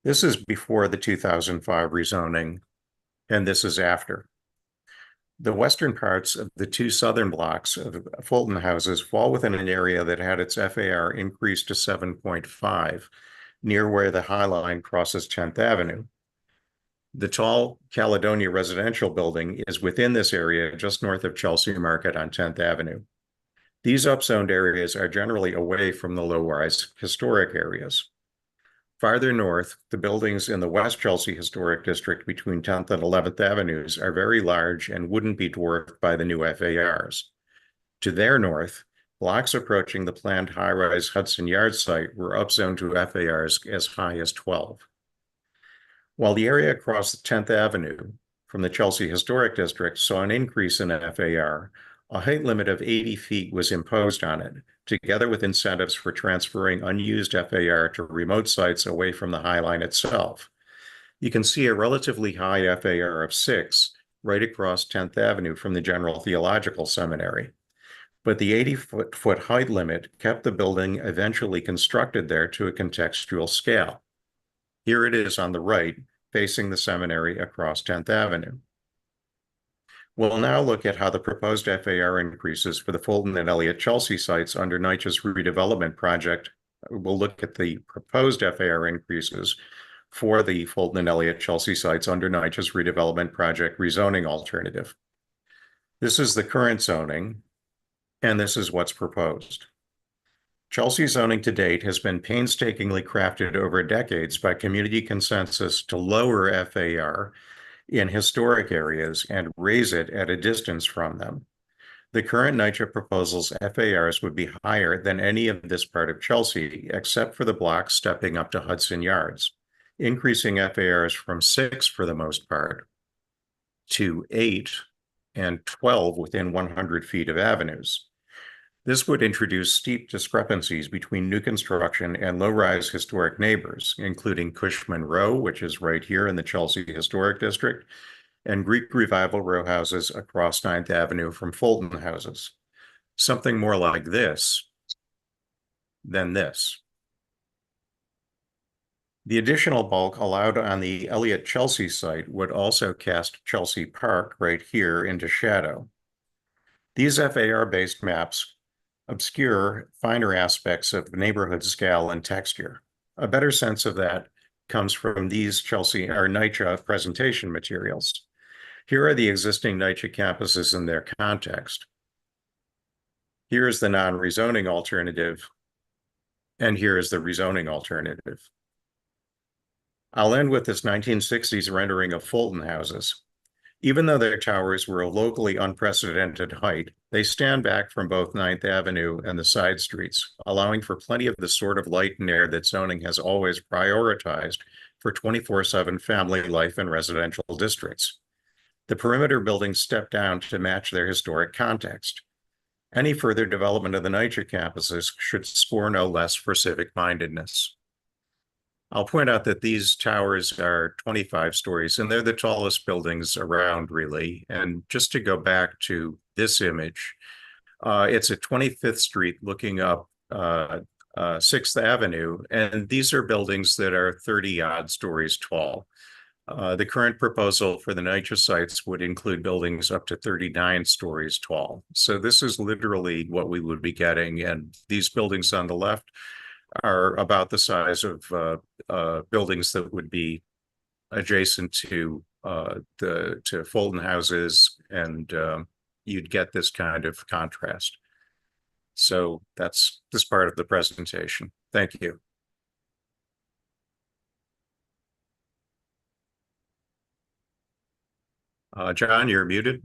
This is before the 2005 rezoning, and this is after. The western parts of the 2 southern blocks of Fulton houses fall within an area that had its FAR increased to 7.5, near where the High Line crosses 10th Avenue. The tall Caledonia residential building is within this area just north of Chelsea Market on 10th Avenue. These upzoned areas are generally away from the low-rise historic areas. Farther north, the buildings in the West Chelsea Historic District between 10th and 11th Avenues are very large and wouldn't be dwarfed by the new FARs. To their north, blocks approaching the planned high-rise Hudson Yards site were upzoned to FARs as high as 12. While the area across 10th Avenue from the Chelsea Historic District saw an increase in FAR, a height limit of 80 feet was imposed on it, together with incentives for transferring unused FAR to remote sites away from the High Line itself. You can see a relatively high FAR of 6 right across 10th Avenue from the General Theological Seminary. But the 80-foot height limit kept the building eventually constructed there to a contextual scale. Here it is on the right, facing the seminary across 10th Avenue. We'll now look at how the proposed FAR increases for the Fulton and Elliott Chelsea sites under NYCHA's redevelopment project. We'll look at the proposed FAR increases for the Fulton and Elliott Chelsea sites under NYCHA's redevelopment project rezoning alternative. This is the current zoning, and this is what's proposed. Chelsea zoning to date has been painstakingly crafted over decades by community consensus to lower FAR in historic areas and raise it at a distance from them. The current NYCHA proposals FARs would be higher than any of this part of Chelsea, except for the blocks stepping up to Hudson Yards. increasing FARs from 6 for the most part to 8 and 12 within 100 feet of avenues. This would introduce steep discrepancies between new construction and low-rise historic neighbors, including Cushman Row, which is right here in the Chelsea Historic District, and Greek Revival row houses across 9th Avenue from Fulton houses. Something more like this than this. The additional bulk allowed on the Elliott Chelsea site would also cast Chelsea Park right here into shadow. These FAR-based maps obscure finer aspects of neighborhood scale and texture. A better sense of that comes from these Chelsea or NYCHA presentation materials. Here are the existing NYCHA campuses in their context. Here is the non-rezoning alternative, and here is the rezoning alternative. I'll end with this 1960s rendering of Fulton houses. Even though their towers were a locally unprecedented height, they stand back from both 9th Avenue and the side streets, allowing for plenty of the sort of light and air that zoning has always prioritized for 24/7 family life in residential districts. The perimeter buildings step down to match their historic context. Any further development of the NYCHA campuses should score no less for civic-mindedness. I'll point out that these towers are 25 stories, and they're the tallest buildings around, really. And just to go back to this image, it's at 25th Street looking up 6th Avenue, and these are buildings that are 30-odd stories tall. The current proposal for the NYCHA sites would include buildings up to 39 stories tall. So this is literally what we would be getting, and these buildings on the left are about the size of buildings that would be adjacent to Fulton houses, and you'd get this kind of contrast. So that's this part of the presentation. Thank you. John, you're muted.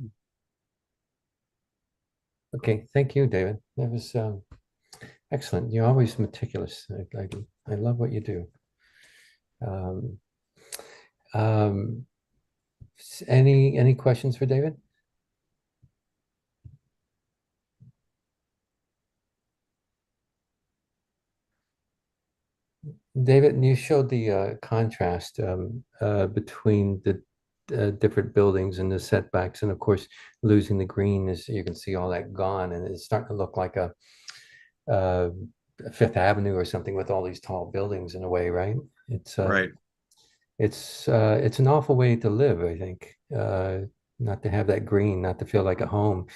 Okay, thank you, David. That was excellent. You're always meticulous. I love what you do. Any questions for David? David, you showed the contrast between the different buildings and the setbacks, and of course, losing the green is, you can see all that gone, and it's starting to look like a Fifth Avenue or something with all these tall buildings in a way, right? It's right. It's an awful way to live, I think. Not to have that green, not to feel like a home.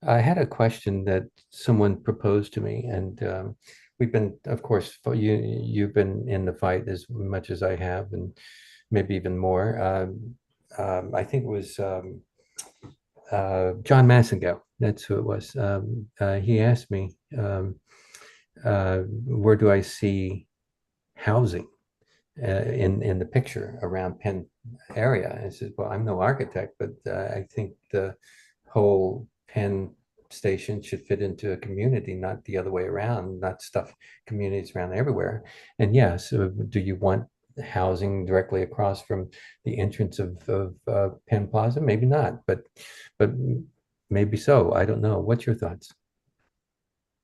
I had a question that someone proposed to me, and we've been, of course, you've been in the fight as much as I have, and maybe even more. I think it was John Massengill. That's who it was. He asked me, where do I see housing in the picture around Penn area? I said, well, I'm no architect, but I think the whole Penn station should fit into a community, not the other way around, not stuff communities around everywhere. And yeah, so do you want housing directly across from the entrance of Penn Plaza? Maybe not, but maybe so. I don't know. What's your thoughts?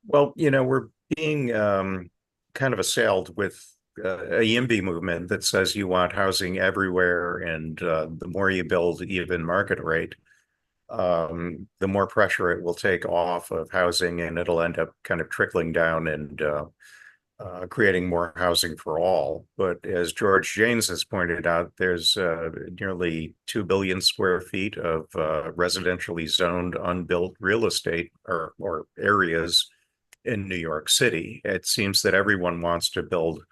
Well, we're being kind of assailed with a YIMBY movement that says you want housing everywhere, and the more you build even market rate, the more pressure it will take off of housing, and it'll end up kind of trickling down and creating more housing for all. But as George Janes has pointed out, there's nearly 2 billion square feet of residentially zoned unbuilt real estate or areas in New York City. It seems that everyone wants to build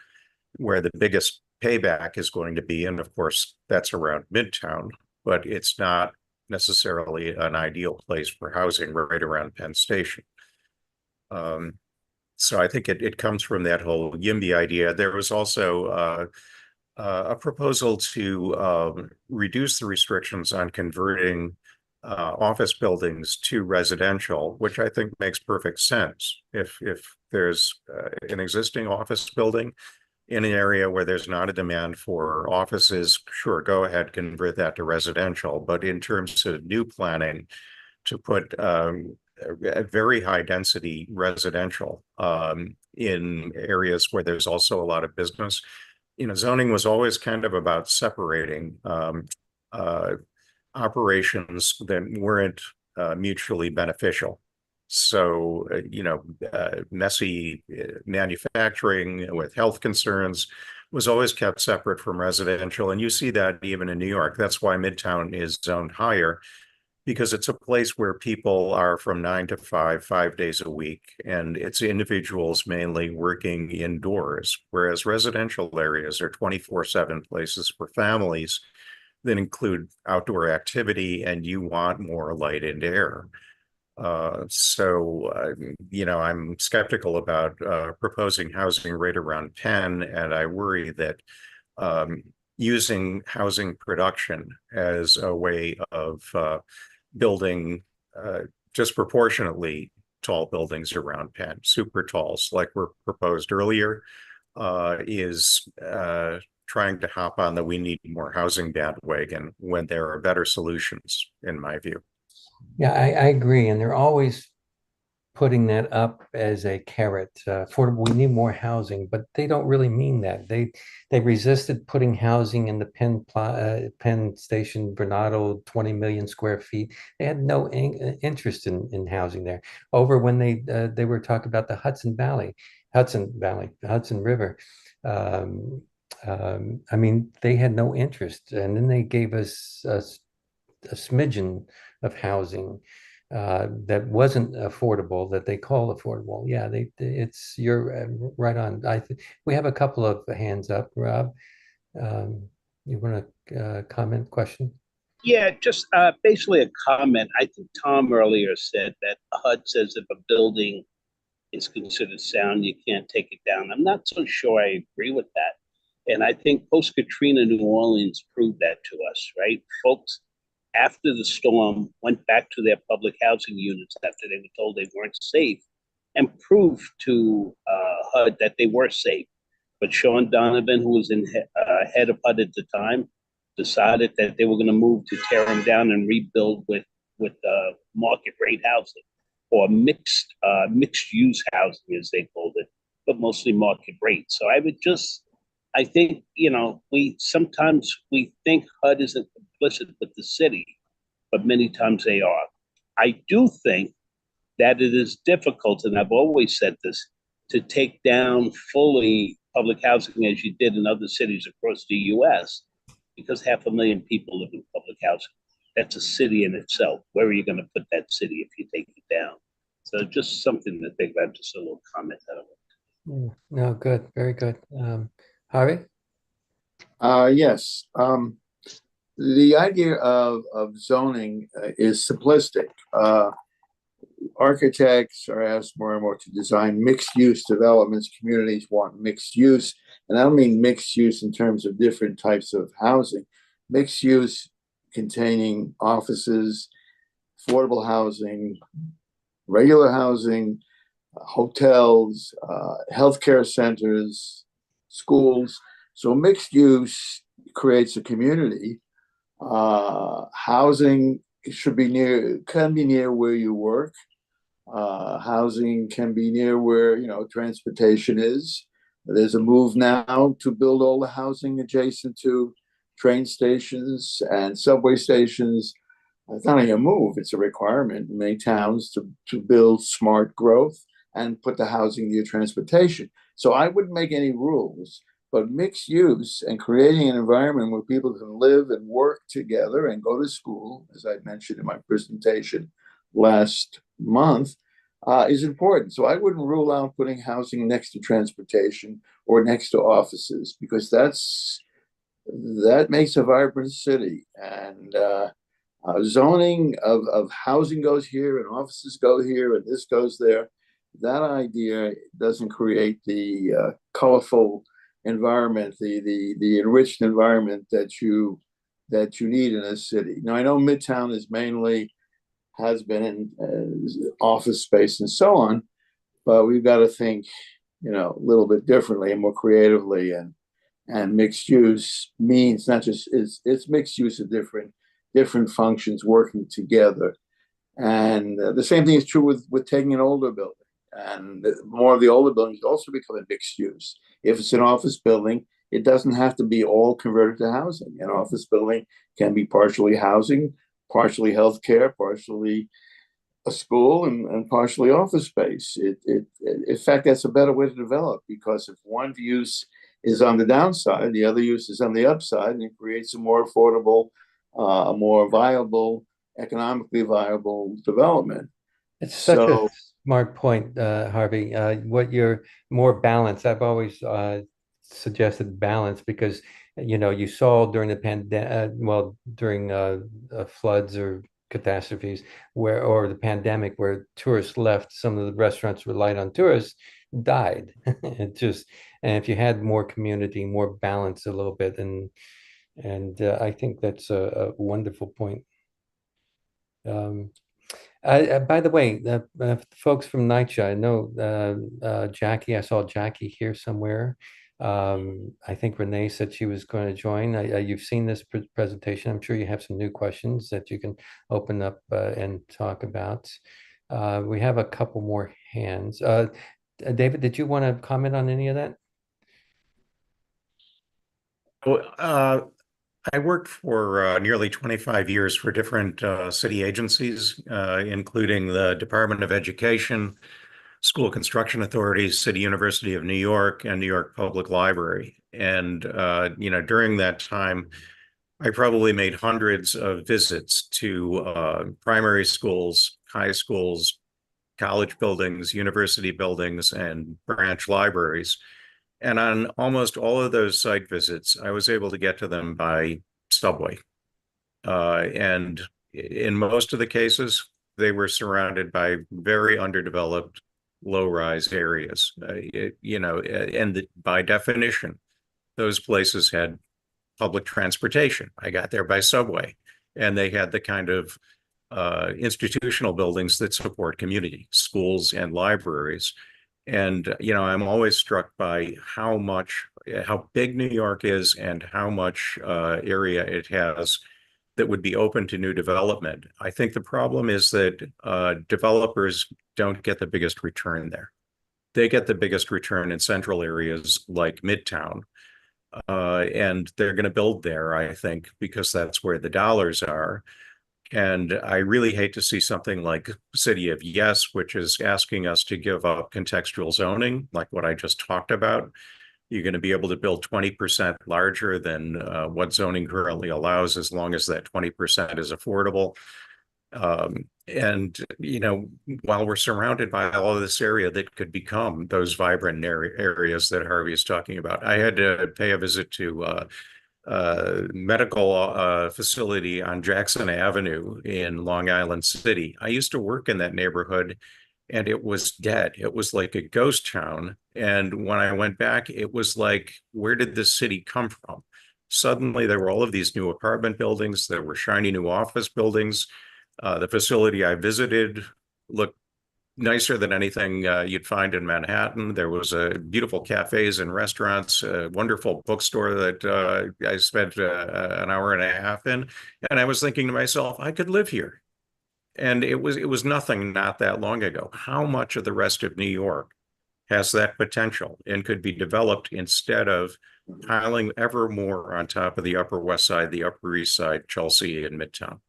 where the biggest payback is going to be, and of course that's around Midtown, but it's not necessarily an ideal place for housing right around Penn Station. So I think it comes from that whole YIMBY idea. There was also a proposal to reduce the restrictions on converting office buildings to residential, which I think makes perfect sense. If there's an existing office building in an area where there's not a demand for offices, sure, go ahead, convert that to residential. But in terms of new planning, to put a very high density residential in areas where there's also a lot of business, zoning was always kind of about separating operations that weren't mutually beneficial. So, messy manufacturing with health concerns was always kept separate from residential. And you see that even in New York. That's why Midtown is zoned higher, because it's a place where people are from 9 to 5, 5 days a week, and it's individuals mainly working indoors, whereas residential areas are 24/7 places for families that include outdoor activity, and you want more light and air. I'm skeptical about proposing housing right around Penn, and I worry that using housing production as a way of building disproportionately tall buildings around Penn, super talls like were proposed earlier, is trying to hop on the we need more housing bandwagon when there are better solutions, in my view. Yeah, I agree. And they're always putting that up as a carrot. We need more housing, but they don't really mean that. They resisted putting housing in the Penn Station, Bernardo, 20 million square feet. They had no interest in housing there. Over when they were talking about the Hudson River. I mean, they had no interest, and then they gave us a smidgen of housing that wasn't affordable, that they call affordable. Yeah, you're right on. We have a couple of hands up. Rob, you want to comment, question? Yeah, just basically a comment. I think Tom earlier said that HUD says if a building is considered sound, you can't take it down. I'm not so sure I agree with that. And I think post-Katrina New Orleans proved that to us, right? Folks, after the storm, went back to their public housing units after they were told they weren't safe, and proved to HUD that they were safe. But Sean Donovan, who was head of HUD at the time, decided that they were going to move to tear them down and rebuild with market rate housing, or mixed use housing, as they called it, but mostly market rate. So I think, we sometimes think HUD isn't complicit with the city, but many times they are. I do think that it is difficult, and I've always said this, to take down fully public housing as you did in other cities across the US, because 500,000 people live in public housing. That's a city in itself. Where are you going to put that city if you take it down? So just something to think about, just a little comment out of it. No, good, very good. Harvey? Yes. The idea of zoning is simplistic. Architects are asked more and more to design mixed-use developments. Communities want mixed use. And I don't mean mixed use in terms of different types of housing. Mixed use containing offices, affordable housing, regular housing, hotels, healthcare centers, schools. So mixed use creates a community. Housing can be near where you work. Housing can be near where, transportation is. There's a move now to build all the housing adjacent to train stations and subway stations. It's not only a move, it's a requirement in many towns to build smart growth and put the housing near transportation. So I wouldn't make any rules, but mixed use and creating an environment where people can live and work together and go to school, as I mentioned in my presentation last month, is important. So I wouldn't rule out putting housing next to transportation or next to offices, because that makes a vibrant city. And zoning of housing goes here and offices go here and this goes there. That idea doesn't create the colorful environment, the enriched environment that you need in a city. Now, I know Midtown has been in office space and so on, but we've got to think a little bit differently and more creatively. And mixed use means not just it's mixed use of different functions working together. And the same thing is true with taking an older building. And more of the older buildings also become a mixed use. If it's an office building, it doesn't have to be all converted to housing. An office building can be partially housing, partially healthcare, partially a school, and partially office space. In fact, that's a better way to develop, because if one use is on the downside, the other use is on the upside, and it creates a more affordable, a more viable, economically viable development. It's such a smart point, Harvey. What you're more balanced. I've always suggested balance because you saw during the pandemic, during floods or catastrophes, or the pandemic, where tourists left, some of the restaurants relied on tourists, died. And if you had more community, more balance a little bit, and I think that's a wonderful point. By the way, folks from NYCHA, I know Jackie, I saw Jackie here somewhere. I think Renee said she was going to join. You've seen this presentation. I'm sure you have some new questions that you can open up and talk about. We have a couple more hands. David, did you want to comment on any of that? Well, I worked for nearly 25 years for different city agencies, including the Department of Education, School Construction Authorities, City University of New York, and New York Public Library. And, during that time, I probably made hundreds of visits to primary schools, high schools, college buildings, university buildings, and branch libraries. And on almost all of those site visits, I was able to get to them by subway. And in most of the cases, they were surrounded by very underdeveloped, low-rise areas. By definition, those places had public transportation. I got there by subway, and they had the kind of institutional buildings that support community, schools and libraries. And, I'm always struck by how big New York is and how much area it has that would be open to new development. I think the problem is that developers don't get the biggest return there. They get the biggest return in central areas like Midtown. And they're going to build there, I think, because that's where the dollars are. And I really hate to see something like City of Yes, which is asking us to give up contextual zoning, like what I just talked about. You're going to be able to build 20% larger than what zoning currently allows, as long as that 20% is affordable. While we're surrounded by all of this area that could become those vibrant areas that Harvey is talking about, I had to pay a visit to medical facility on Jackson Avenue in Long Island City. I used to work in that neighborhood, and it was dead. It was like a ghost town. And when I went back, it was like, where did this city come from? Suddenly, there were all of these new apartment buildings. There were shiny new office buildings. The facility I visited looked nicer than anything you'd find in Manhattan. There was beautiful cafes and restaurants, a wonderful bookstore that I spent an hour and a half in. And I was thinking to myself, I could live here. And it was nothing not that long ago. How much of the rest of New York has that potential and could be developed instead of piling ever more on top of the Upper West Side, the Upper East Side, Chelsea, and Midtown?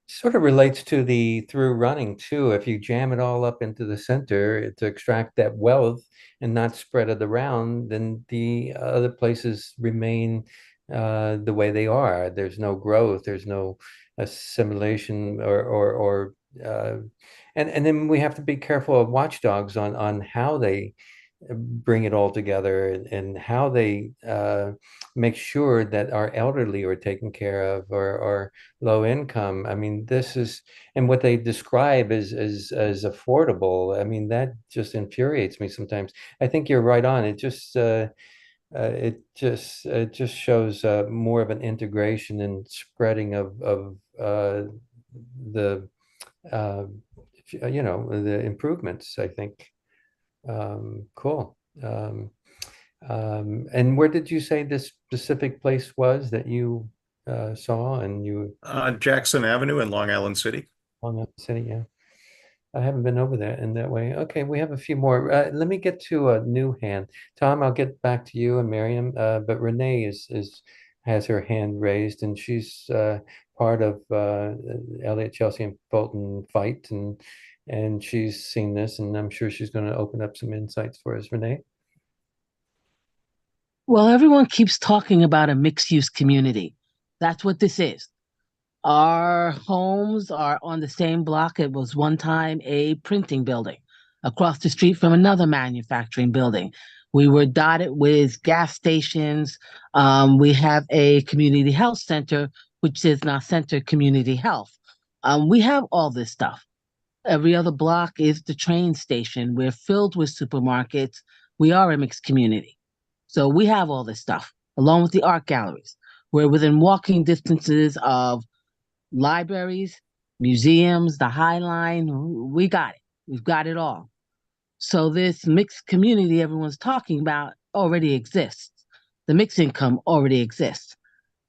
Sort of relates to the through running too. If you jam it all up into the center to extract that wealth and not spread it around, then the other places remain the way they are. There's no growth. There's no assimilation and then we have to be careful of watchdogs on how they bring it all together and how they make sure that our elderly are taken care of or low income. I mean, this is, and what they describe as affordable. I mean, that just infuriates me sometimes. I think you're right on. It just shows more of an integration and spreading of the the improvements, I think. Cool. And where did you say this specific place was that you saw and you Jackson Avenue in Long Island City. Long Island City? Yeah, I haven't been over there in that way. Okay, we have a few more. Let me get to a new hand. Tom, I'll get back to you and Miriam. But Renee is has her hand raised, and she's part of Elliott, Chelsea, and Fulton fight, and she's seen this, and I'm sure she's going to open up some insights for us. Renee? Well, everyone keeps talking about a mixed-use community. That's what this is. Our homes are on the same block. It was one time a printing building across the street from another manufacturing building. We were dotted with gas stations. We have a community health center, which is now Center Community Health. We have all this stuff. Every other block is the train station. We're filled with supermarkets. We are a mixed community. So we have all this stuff, along with the art galleries. We're within walking distances of libraries, museums, the High Line. We got it. We've got it all. So this mixed community everyone's talking about already exists. The mixed income already exists.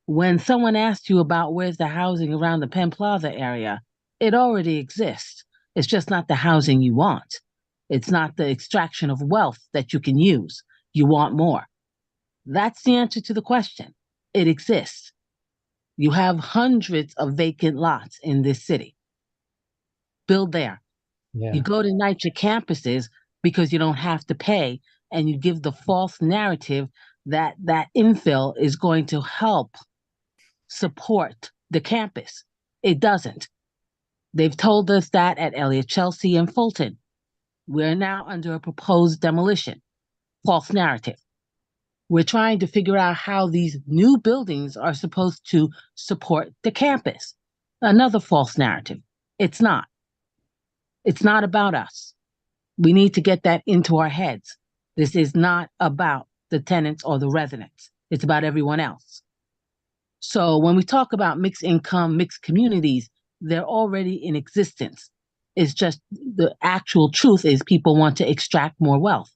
When someone asks you about where's the housing around the Penn Plaza area, it already exists. It's just not the housing you want. It's not the extraction of wealth that you can use. You want more. That's the answer to the question. It exists. You have hundreds of vacant lots in this city. Build there. Yeah. You go to NYCHA campuses because you don't have to pay, and you give the false narrative that that infill is going to help support the campus. It doesn't. They've told us that at Elliott, Chelsea, and Fulton. We're now under a proposed demolition. False narrative. We're trying to figure out how these new buildings are supposed to support the campus. Another false narrative. It's not. It's not about us. We need to get that into our heads. This is not about the tenants or the residents. It's about everyone else. So when we talk about mixed income, mixed communities, they're already in existence. It's just the actual truth is people want to extract more wealth.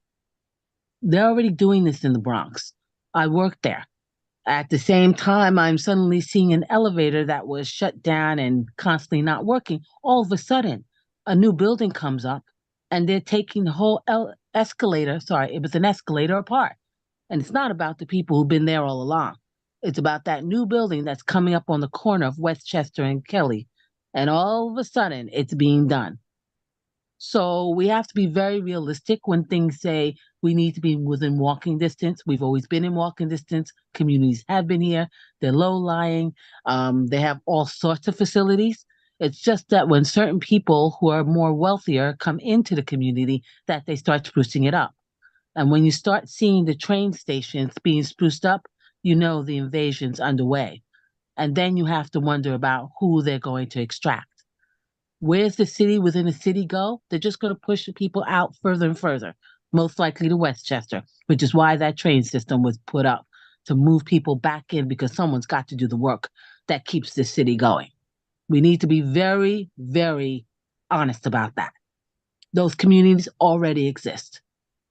They're already doing this in the Bronx. I worked there. At the same time, I'm suddenly seeing an elevator that was shut down and constantly not working. All of a sudden, a new building comes up and they're taking the whole escalator, it was an escalator apart. And it's not about the people who've been there all along. It's about that new building that's coming up on the corner of Westchester and Kelly. And all of a sudden, it's being done. So we have to be very realistic when things say we need to be within walking distance. We've always been in walking distance. Communities have been here. They're low-lying. They have all sorts of facilities. It's just that when certain people who are more wealthier come into the community, that they start sprucing it up. And when you start seeing the train stations being spruced up, you know the invasion's underway. And then you have to wonder about who they're going to extract. Where's the city within a city go? They're just going to push the people out further and further, most likely to Westchester, which is why that train system was put up, to move people back in, because someone's got to do the work that keeps the city going. We need to be very, very honest about that. Those communities already exist.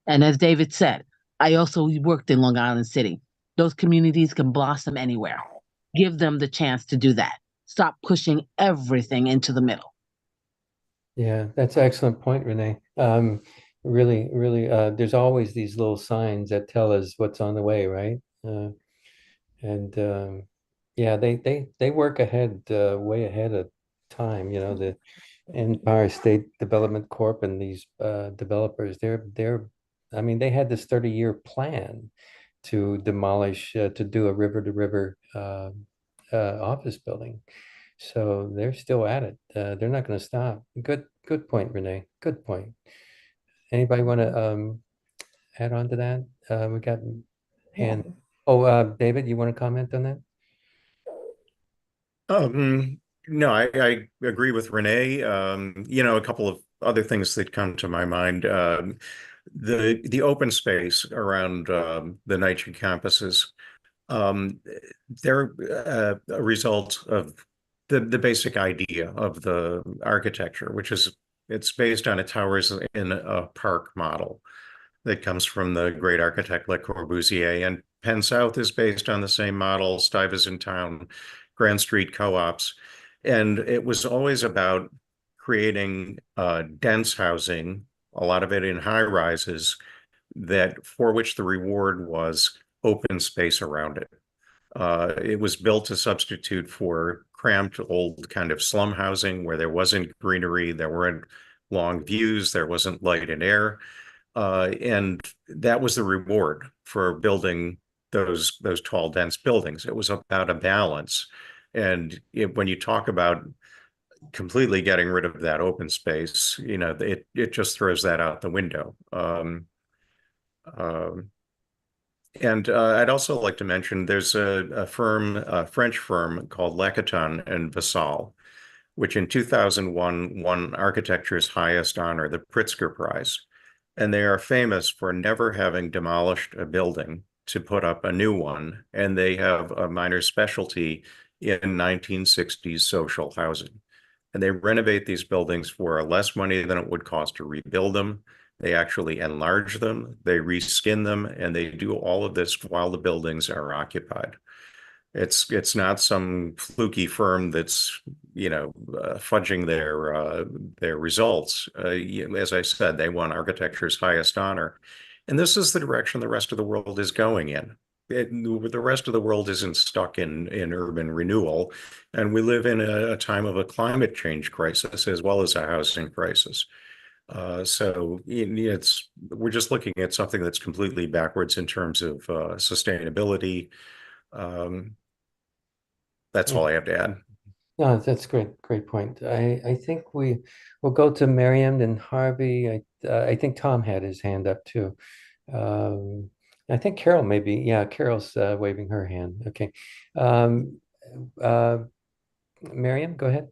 And as David said, I also worked in Long Island City. Those communities can blossom anywhere. Give them the chance to do that. Stop pushing everything into the middle. Yeah, that's an excellent point, Renee. Really, really, there's always these little signs that tell us what's on the way, right? Yeah, they work ahead, way ahead of time. You know, the Empire State Development Corp and these developers, I mean, they had this 30-year plan to demolish, to do a river-to-river office building. So they're still at it. They're not going to stop. Good point, Renee. Good point. Anybody want to add on to that? We got hand. Oh, David, you want to comment on that? No, I agree with Renee. You know, a couple of other things that come to my mind. The open space around the NYCHA campuses, they're a result of the basic idea of the architecture, which is It's based on a towers in a park model that comes from the great architect Le Corbusier. And Penn South is based on the same model, Stuyvesant Town, Grand Street co-ops. And it was always about creating dense housing, a lot of it in high rises, that for which the reward was open space around it. It was built to substitute for cramped old kind of slum housing where there wasn't greenery, there weren't long views, there wasn't light and air. And that was the reward for building those tall, dense buildings. It was about a balance. And when you talk about completely getting rid of that open space, you know, it just throws that out the window. And I'd also like to mention there's a French firm called Lacaton and Vassal, which in 2001 won architecture's highest honor, the Pritzker Prize. And they are famous for never having demolished a building to put up a new one. And they have a minor specialty in 1960s social housing. And they renovate these buildings for less money than it would cost to rebuild them. They actually enlarge them, they reskin them, and they do all of this while the buildings are occupied. It's not some fluky firm that's, you know, fudging their results. As I said, they won architecture's highest honor. And this is the direction the rest of the world is going in. The rest of the world isn't stuck in urban renewal. And we live in a time of a climate change crisis as well as a housing crisis. So we're just looking at something that's completely backwards in terms of sustainability. That's all I have to add. No, that's great point. I think we'll go to Miriam and Harvey. I think Tom had his hand up too. I think Carol maybe, yeah, Carol's waving her hand. Okay. Miriam, go ahead.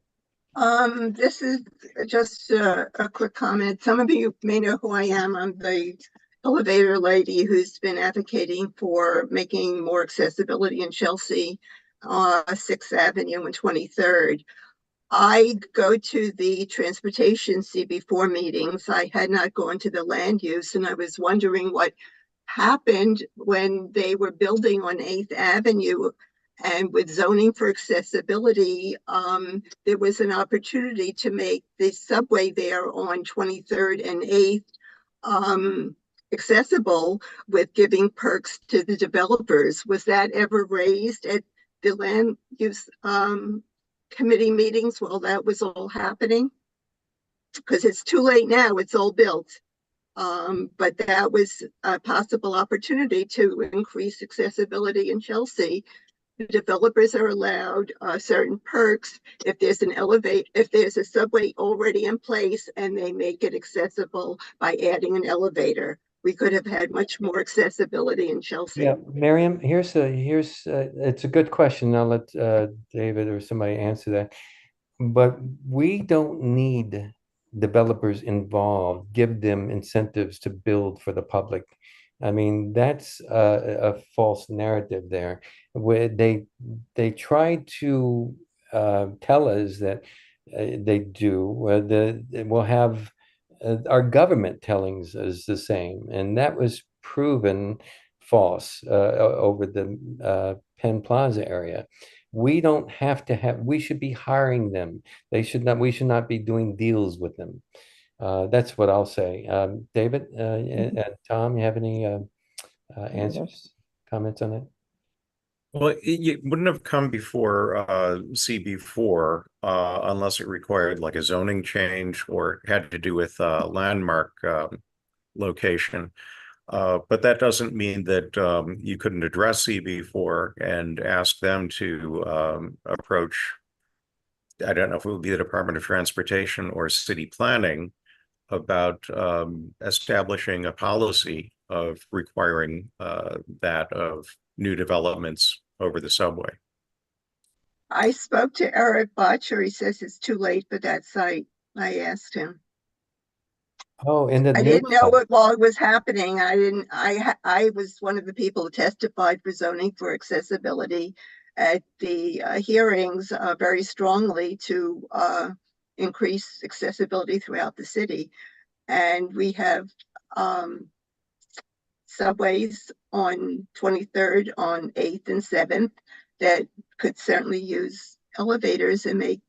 This is just a quick comment. Some of you may know who I am. I'm the elevator lady who's been advocating for making more accessibility in Chelsea, 6th Avenue and 23rd. I go to the transportation CB4 meetings. I had not gone to the land use, and I was wondering what happened when they were building on 8th Avenue. And with zoning for accessibility, there was an opportunity to make the subway there on 23rd and 8th accessible with giving perks to the developers. Was that ever raised at the land use committee meetings while that was all happening? Because it's too late now, it's all built. But that was a possible opportunity to increase accessibility in Chelsea. The developers are allowed certain perks if there's if there's a subway already in place and they make it accessible by adding an elevator. We could have had much more accessibility in Chelsea. Yeah, Miriam, it's a good question. I'll let David or somebody answer that. But we don't need developers involved, give them incentives to build for the public. I mean, that's a false narrative there. Where they try to tell us that they do. We'll have our government telling us the same, and that was proven false over the Penn Plaza area. We don't have to have. We should be hiring them. We should not be doing deals with them. That's what I'll say. David and Tom, you have any answers, comments on that? Well, it wouldn't have come before CB4 unless it required like a zoning change or had to do with landmark location. But that doesn't mean that you couldn't address CB4 and ask them to approach, I don't know if it would be the Department of Transportation or city planning, about establishing a policy of requiring that of new developments over the subway. I spoke to Eric Botcher. He says it's too late for that site. I asked him. Oh, and I didn't know it while it was happening. I was one of the people who testified for zoning for accessibility at the hearings very strongly to increase accessibility throughout the city. And we have subways on 23rd, on 8th and 7th that could certainly use elevators and make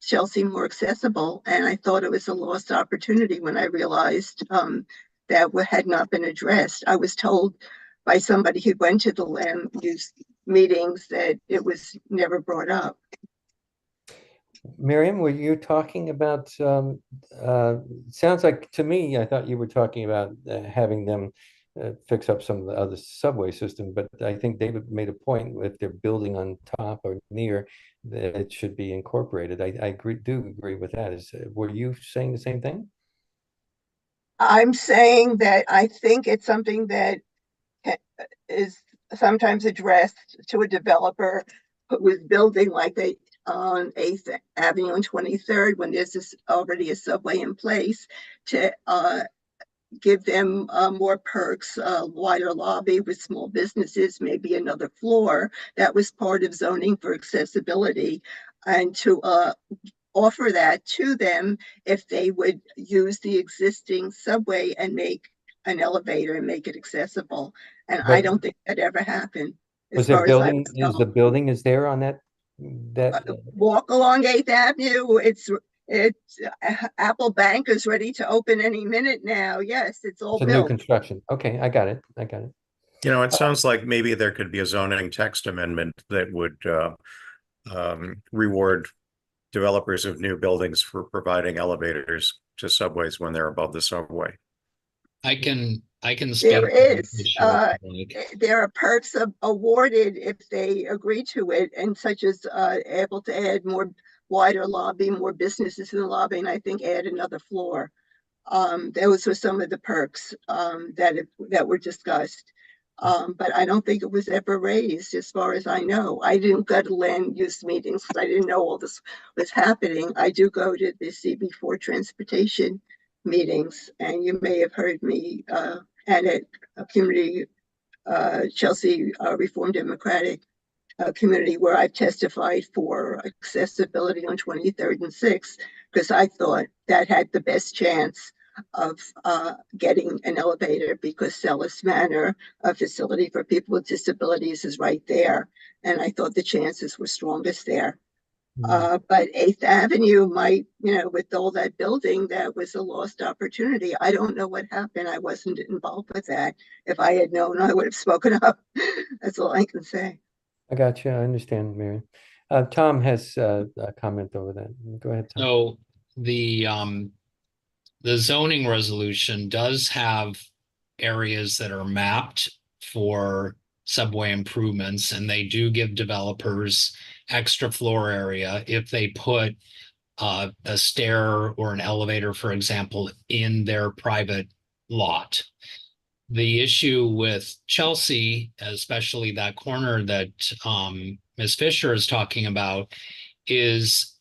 Chelsea more accessible. And I thought it was a lost opportunity when I realized that had not been addressed. I was told by somebody who went to the land use meetings that it was never brought up. Miriam, were you talking about, sounds like to me, I thought you were talking about having them fix up some of the other subway system, but I think David made a point, if they're building on top or near, that it should be incorporated. I do agree with that. Were you saying the same thing? I'm saying that I think it's something that is sometimes addressed to a developer who was building like they on 8th Avenue and 23rd, when there's already a subway in place, to give them more perks, wider lobby with small businesses, maybe another floor. That was part of zoning for accessibility, and to offer that to them if they would use the existing subway and make an elevator and make it accessible. And I don't think that ever happened. Was there building, is the building is there on that walk along 8th Avenue? It's Apple Bank is ready to open any minute now. Yes, it's all built. New construction. Okay, I got it. You know, it sounds like maybe there could be a zoning text amendment that would reward developers of new buildings for providing elevators to subways when they're above the subway. I can speak. There is. There are perks awarded if they agree to it, and such as able to add more wider lobby, more businesses in the lobby, and I think add another floor. Those were some of the perks that were discussed. But I don't think it was ever raised, as far as I know. I didn't go to land use meetings because I didn't know all this was happening. I do go to the CB4 transportation meetings, and you may have heard me and at a community, Chelsea Reform Democratic community, where I've testified for accessibility on 23rd and 6th, because I thought that had the best chance of getting an elevator, because Sellis Manor, a facility for people with disabilities, is right there. And I thought the chances were strongest there. But 8th Avenue might, with all that building, that was a lost opportunity. I don't know what happened. I wasn't involved with that. If I had known, I would have spoken up. That's all I can say. I got you. I understand, Mary. Tom has a comment over that. Go ahead, Tom. So the zoning resolution does have areas that are mapped for subway improvements, and they do give developers extra floor area if they put a stair or an elevator, for example, in their private lot. The issue with Chelsea, especially that corner that Ms. Fisher is talking about, is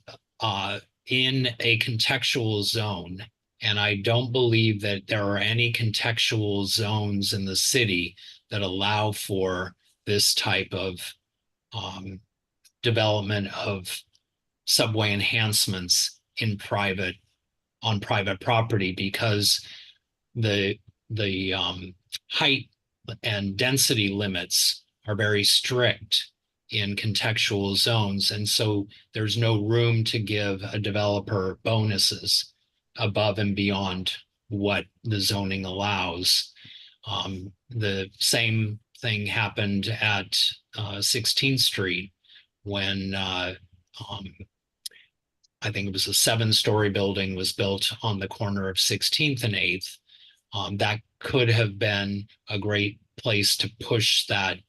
in a contextual zone. And I don't believe that there are any contextual zones in the city that allow for this type of development of subway enhancements on private property, because the height and density limits are very strict in contextual zones. And so there's no room to give a developer bonuses above and beyond what the zoning allows. The same thing happened at 16th Street when I think it was a 7-story building was built on the corner of 16th and 8th. That could have been a great place to push that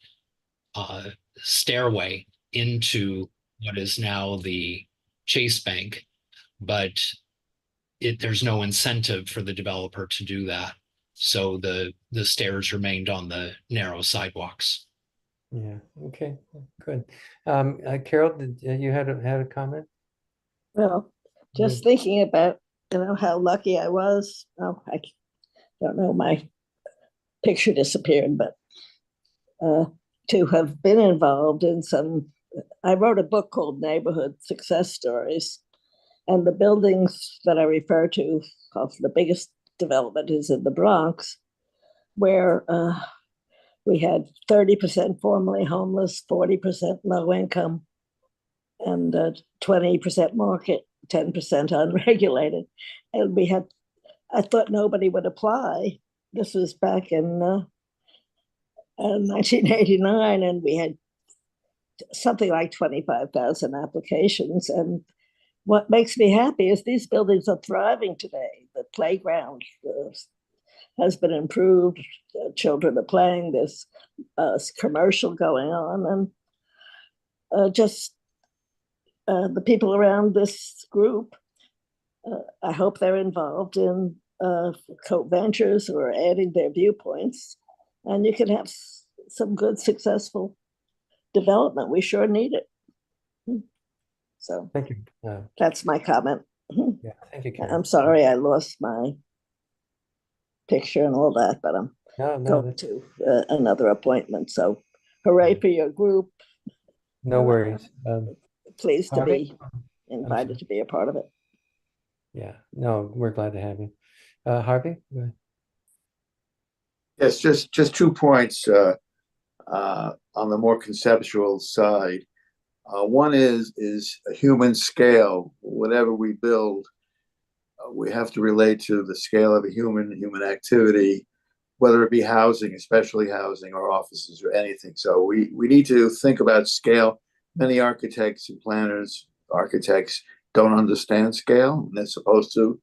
stairway into what is now the Chase Bank, but there's no incentive for the developer to do that. So the stairs remained on the narrow sidewalks. Yeah. Okay. Good. Carol, did you had a comment? Well, just thinking about how lucky I was. Oh, I don't know, my picture disappeared, but to have been involved in I wrote a book called Neighborhood Success Stories, And the buildings that I refer to, the biggest development is in the Bronx, where we had 30% formerly homeless, 40% low income, and 20% market, 10% unregulated. And we had, I thought nobody would apply. This was back in 1989, and we had something like 25,000 applications. And what makes me happy is these buildings are thriving today. The playground has been improved. Children are playing. There's commercial going on, and just the people around this group, I hope they're involved in co-ventures or adding their viewpoints, and you can have some good, successful development. We sure need it. So thank you. That's my comment. Yeah, thank you, Karen. I'm sorry I lost my picture and all that, but I'm going to another appointment. So hooray for your group. No worries. Pleased to Harvey? be invited to be a part of it. Yeah, no, we're glad to have you. Harvey? Yes, just 2 points on the more conceptual side. One is a human scale. Whatever we build, we have to relate to the scale of a human activity, whether it be housing, especially housing, or offices, or anything. So we need to think about scale. Many architects and planners, architects, don't understand scale, and they're supposed to.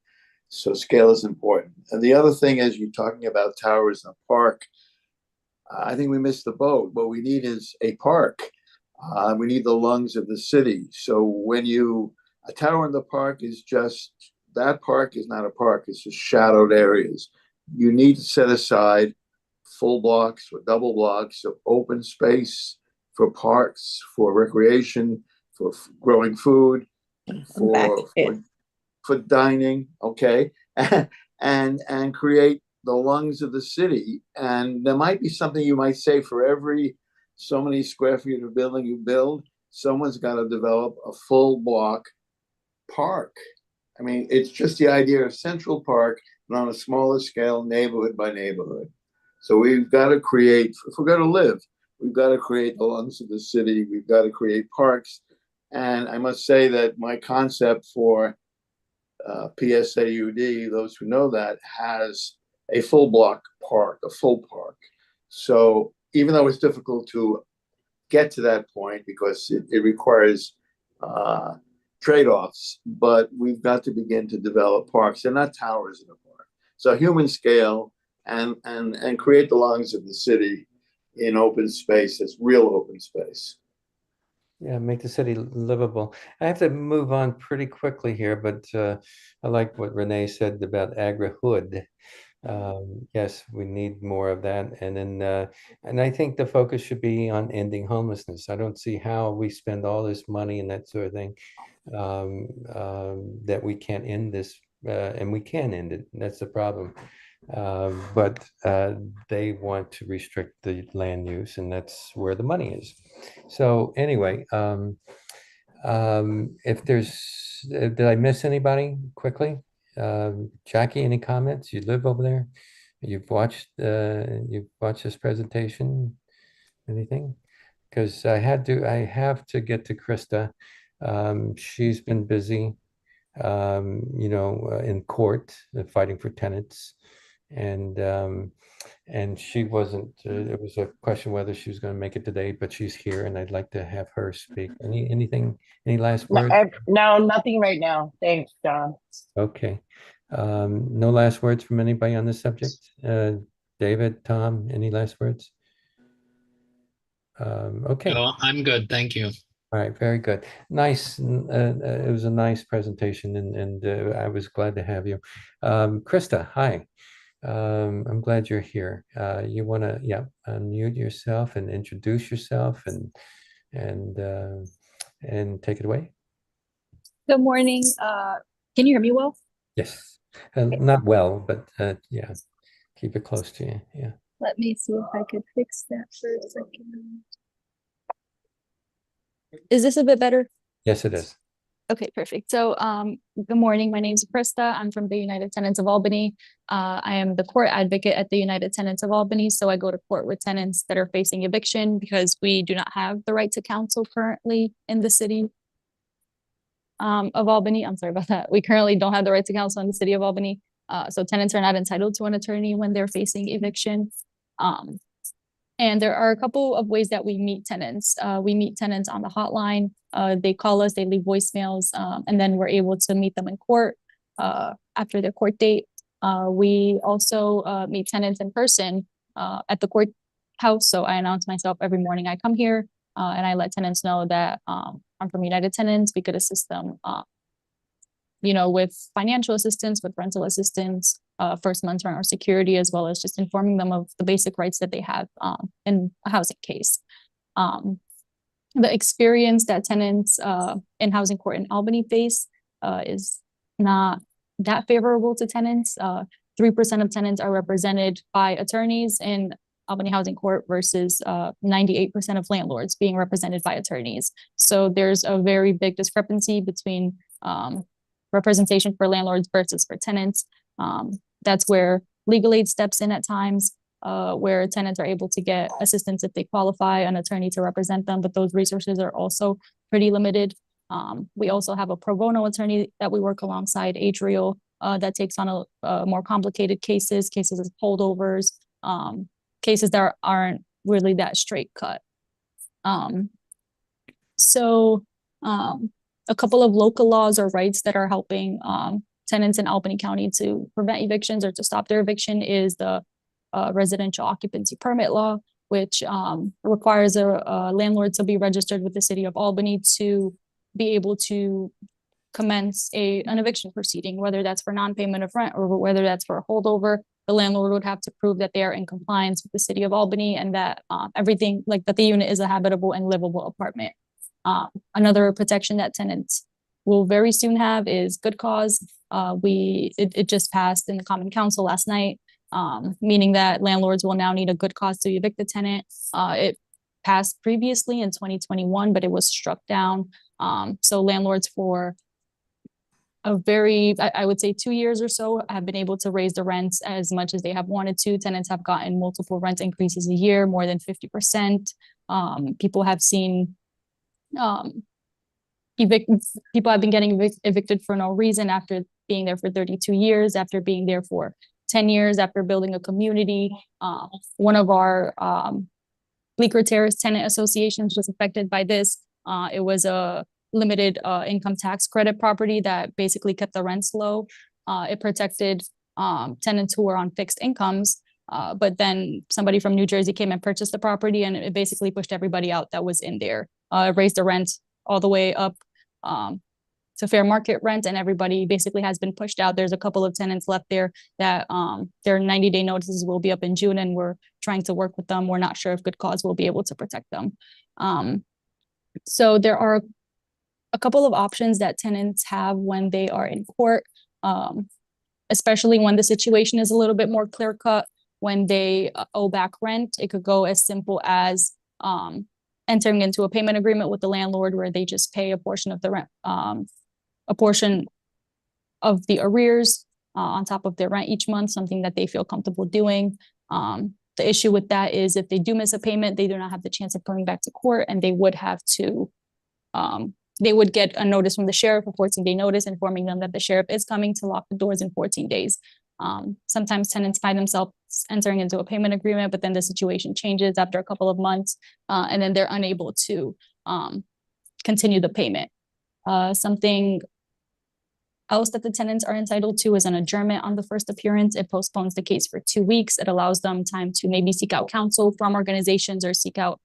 So scale is important. And the other thing is, you're talking about towers in a park. I think we missed the boat. What we need is a park. We need the lungs of the city. So when a tower in the park is just, that park is not a park, it's just shadowed areas. You need to set aside full blocks or double blocks of open space for parks, for recreation, for growing food, for dining, okay, and create the lungs of the city. And there might be something you might say for every so many square feet of building you build, someone's got to develop a full block park. I mean, it's just the idea of Central Park, but on a smaller scale, neighborhood by neighborhood. So we've got to create, if we're going to live, we've got to create the lungs of the city. We've got to create parks. And I must say that my concept for PSAUD, those who know that, has a full block park, a full park. So even though it's difficult to get to that point because it requires trade-offs, but we've got to begin to develop parks. They're not towers in a park. So human scale and create the lungs of the city in open space. It's real open space. Yeah, make the city livable. I have to move on pretty quickly here, but I like what Renee said about agri-hood. Yes, we need more of that. And then, and I think the focus should be on ending homelessness. I don't see how we spend all this money and that sort of thing, that we can't end this, and we can end it. That's the problem. But they want to restrict the land use, and that's where the money is. So anyway, if there's, did I miss anybody quickly? Jackie, any comments? You live over there. You've watched this presentation. Anything? Because I have to get to Krista. She's been busy, in court, fighting for tenants, and she wasn't. It was a question whether she was going to make it today, but she's here, and I'd like to have her speak. Any last words? No, nothing right now. Thanks, John. Okay. No last words from anybody on this subject? David, Tom, any last words? Okay. No, I'm good. Thank you. All right, very good. Nice. It was a nice presentation, and I was glad to have you. Krista, hi. I'm glad you're here. You want to, unmute yourself and introduce yourself and take it away. Good morning. Can you hear me well? Yes. Not well, but yeah, keep it close to you. Yeah. Let me see if I could fix that for a second. Is this a bit better? Yes, it is. Okay, perfect. So, good morning. My name is Krista. I'm from the United Tenants of Albany. I am the court advocate at the United Tenants of Albany. So I go to court with tenants that are facing eviction because we do not have the right to counsel currently in the city of Albany. I'm sorry about that. We currently don't have the right to counsel in the city of Albany. So tenants are not entitled to an attorney when they're facing eviction. And there are a couple of ways that we meet tenants. We meet tenants on the hotline. They call us, they leave voicemails, and then we're able to meet them in court after their court date. We also meet tenants in person at the courthouse. So I announce myself every morning I come here, and I let tenants know that I'm from United Tenants. We could assist them, with financial assistance, with rental assistance, first month's rent or security, as well as just informing them of the basic rights that they have in a housing case. The experience that tenants in housing court in Albany face is not that favorable to tenants. 3% of tenants are represented by attorneys in Albany Housing Court versus 98% of landlords being represented by attorneys. So there's a very big discrepancy between representation for landlords versus for tenants. That's where legal aid steps in at times, where tenants are able to get assistance if they qualify an attorney to represent them, but those resources are also pretty limited. We also have a pro bono attorney that we work alongside, Adriel, that takes on a more complicated cases of holdovers, cases that aren't really that straight cut. A couple of local laws or rights that are helping tenants in Albany County to prevent evictions or to stop their eviction is the residential occupancy permit law, which requires a landlord to be registered with the city of Albany to be able to commence an eviction proceeding, whether that's for non-payment of rent or whether that's for a holdover. The landlord would have to prove that they are in compliance with the city of Albany and that everything, like that the unit is a habitable and livable apartment. Another protection that tenants will very soon have is good cause. It just passed in the Common Council last night, meaning that landlords will now need a good cause to evict the tenant. It passed previously in 2021, but it was struck down. So landlords for I would say 2 years or so have been able to raise the rents as much as they have wanted to. Tenants have gotten multiple rent increases a year, more than 50%. People have seen people have been getting evicted for no reason after being there for 32 years, after being there for 10 years, after building a community. One of our Bleecker Terrace tenant associations was affected by this. It was a limited income tax credit property that basically kept the rents low. It protected tenants who were on fixed incomes, but then somebody from New Jersey came and purchased the property, and it basically pushed everybody out that was in there. It raised the rent all the way up to fair market rent, and everybody basically has been pushed out. There's a couple of tenants left there that their 90-day notices will be up in June, and we're trying to work with them. We're not sure if good cause will be able to protect them. So there are a couple of options that tenants have when they are in court, especially when the situation is a little bit more clear cut. When they owe back rent, it could go as simple as entering into a payment agreement with the landlord where they just pay a portion of the rent, a portion of the arrears on top of their rent each month, something that they feel comfortable doing. The issue with that is if they do miss a payment, they do not have the chance of going back to court, and they would have to, they would get a notice from the sheriff, a 14-day notice informing them that the sheriff is coming to lock the doors in 14 days. Sometimes tenants find themselves entering into a payment agreement, but then the situation changes after a couple of months, and then they're unable to continue the payment. Something else that the tenants are entitled to is an adjournment on the first appearance. It postpones the case for 2 weeks. It allows them time to maybe seek out counsel from organizations or seek out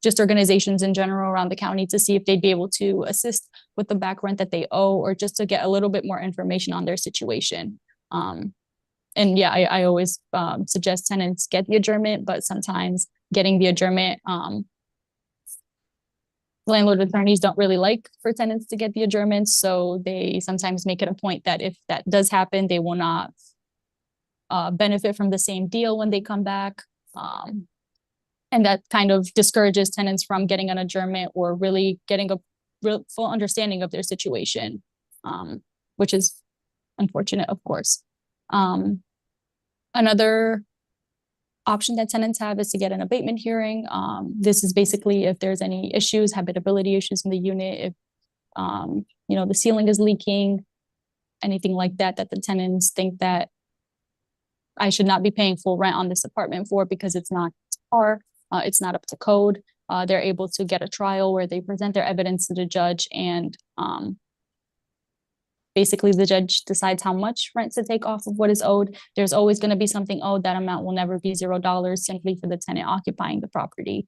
just organizations in general around the county to see if they'd be able to assist with the back rent that they owe, or just to get a little bit more information on their situation. And yeah, I always suggest tenants get the adjournment, but sometimes getting the adjournment, landlord attorneys don't really like for tenants to get the adjournment. So they sometimes make it a point that if that does happen, they will not benefit from the same deal when they come back. And that kind of discourages tenants from getting an adjournment or really getting real full understanding of their situation, which is unfortunate, of course. Another option that tenants have is to get an abatement hearing. This is basically if there's any issues, habitability issues in the unit, if the ceiling is leaking, anything like that, that the tenants think that I should not be paying full rent on this apartment for because it's not it's not up to code. They're able to get a trial where they present their evidence to the judge, and basically the judge decides how much rent to take off of what is owed. There's always going to be something owed. That amount will never be $0 simply for the tenant occupying the property.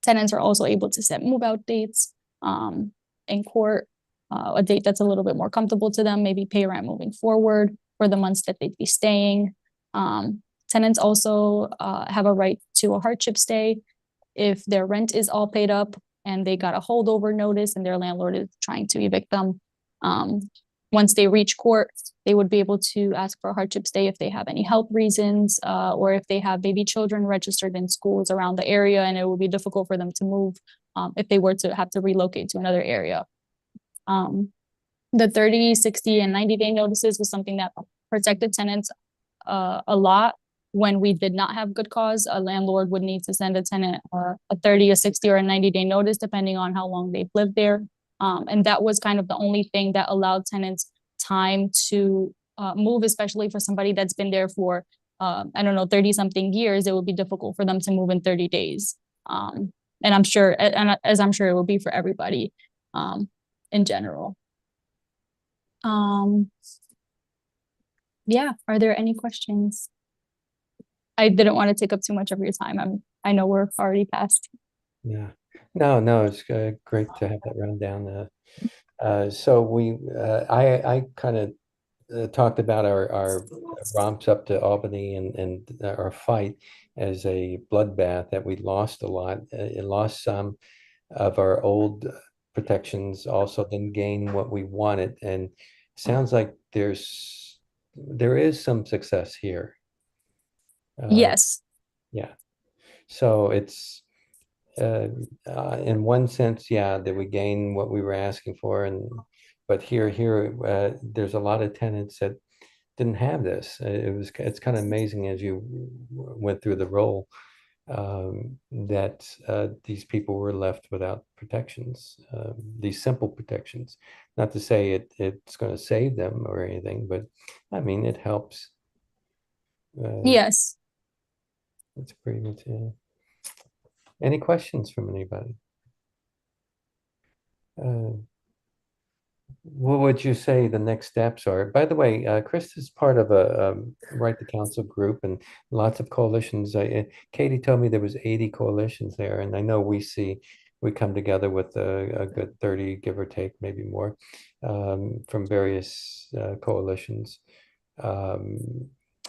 Tenants are also able to set move-out dates in court, a date that's a little bit more comfortable to them, maybe pay rent moving forward for the months that they'd be staying. Tenants also have a right to a hardship stay if their rent is all paid up and they got a holdover notice and their landlord is trying to evict them. Once they reach court, they would be able to ask for a hardship stay if they have any health reasons, or if they have baby children registered in schools around the area and it would be difficult for them to move if they were to have to relocate to another area. The 30, 60, and 90-day notices was something that protected tenants a lot. When we did not have good cause, a landlord would need to send a tenant a 30, a 60, or a 90-day notice, depending on how long they've lived there. And that was kind of the only thing that allowed tenants time to move, especially for somebody that's been there for, 30-something years. It would be difficult for them to move in 30 days. And I'm sure, as I'm sure it will be for everybody in general. Yeah, are there any questions? I didn't want to take up too much of your time. I know we're already past. Yeah, no, it's great to have that rundown. So I kind of talked about our romps up to Albany and our fight as a bloodbath that we lost a lot. It lost some of our old protections, also didn't gain what we wanted, and sounds like there is some success here. Yes. Yeah. So it's in one sense, yeah, that we gain what we were asking for, but here there's a lot of tenants that didn't have this. It's kind of amazing as you went through the role that these people were left without protections, these simple protections. Not to say it's going to save them or anything, but I mean it helps. Yes. That's pretty much it. Any questions from anybody? What would you say the next steps are? By the way, Chris is part of a Right to Counsel group and lots of coalitions. Katie told me there was 80 coalitions there, and I know we come together with a good 30, give or take, maybe more, from various coalitions.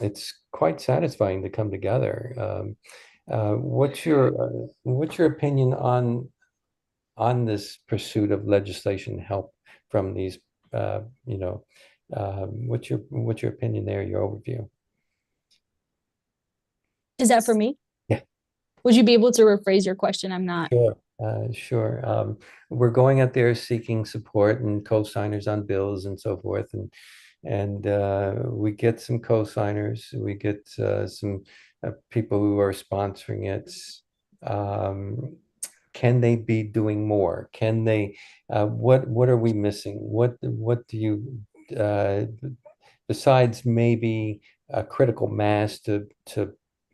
It's quite satisfying to come together. What's your opinion on this pursuit of legislation help from these? What's your opinion there? Your overview? Is that for me? Yeah. Would you be able to rephrase your question? I'm not. Sure. We're going out there seeking support and co-signers on bills and so forth, and we get some co-signers, we get some people who are sponsoring it. Can they be doing more? Can they? What are we missing? What do you besides maybe a critical mass to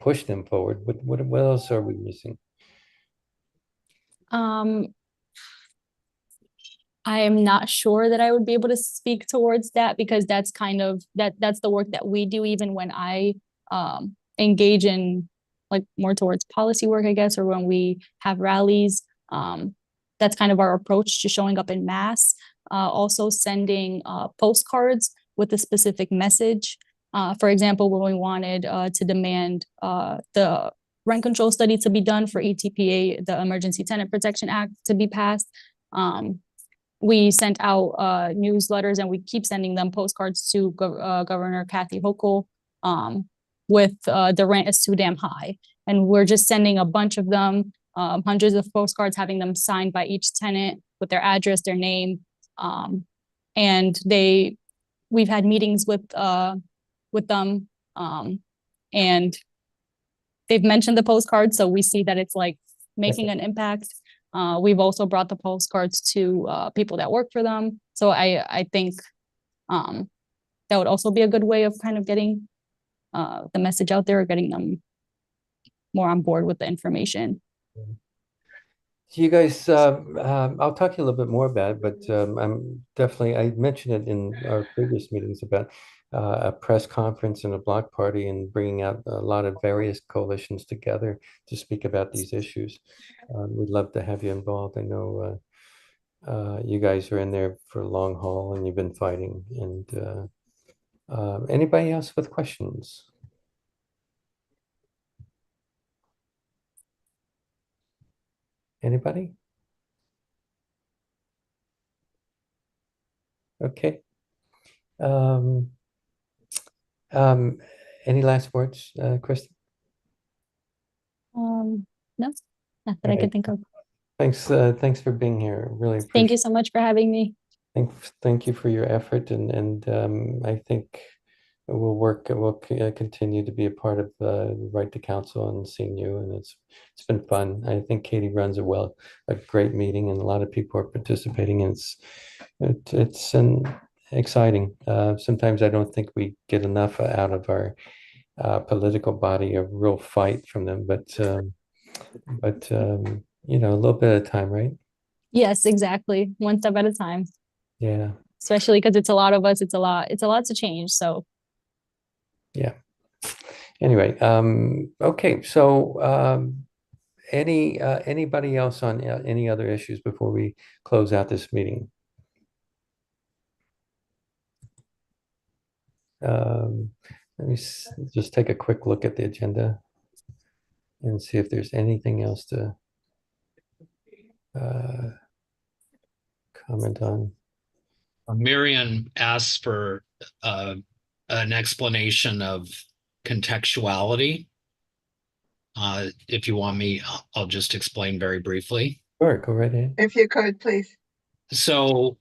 push them forward? What else are we missing? I am not sure that I would be able to speak towards that, because that's kind of that's the work that we do, even when I engage in like more towards policy work, I guess, or when we have rallies. That's kind of our approach to showing up in mass. Also sending postcards with a specific message. For example, when we wanted to demand the rent control study to be done for ETPA, the Emergency Tenant Protection Act, to be passed. We sent out newsletters, and we keep sending them postcards to Governor Kathy Hochul with the rent is too damn high. And we're just sending a bunch of them hundreds of postcards, having them signed by each tenant with their address, their name. And we've had meetings with them, and they've mentioned the postcards, so we see that it's like making an impact. We've also brought the postcards to people that work for them. So I think that would also be a good way of kind of getting the message out there, or getting them more on board with the information. So you guys, I'll talk to you a little bit more about it, but I mentioned it in our previous meetings about a press conference and a block party, and bringing out a lot of various coalitions together to speak about these issues. We'd love to have you involved. I know you guys are in there for a long haul, and you've been fighting. And anybody else with questions? Anybody? Okay. Any last words, Kristen? No, not that I can think of. Thanks for being here. Really appreciate Thank you so much for having me. Thank you for your effort, and I think we'll continue to be a part of the Right to Counsel and seeing you, and it's been fun. I think Katie runs a great meeting, and a lot of people are participating, and it's exciting. Sometimes I don't think we get enough out of our political body, a real fight from them, but you know, a little bit at a time, right? Yes, exactly. One step at a time. Yeah. Especially because it's a lot of us. It's a lot to change. So yeah. Anyway, okay. So anybody else on any other issues before we close out this meeting? Let me just take a quick look at the agenda and see if there's anything else to comment on. Miriam asks for an explanation of contextuality. If you want me, I'll just explain very briefly. Sure, go right ahead. If you could, please. So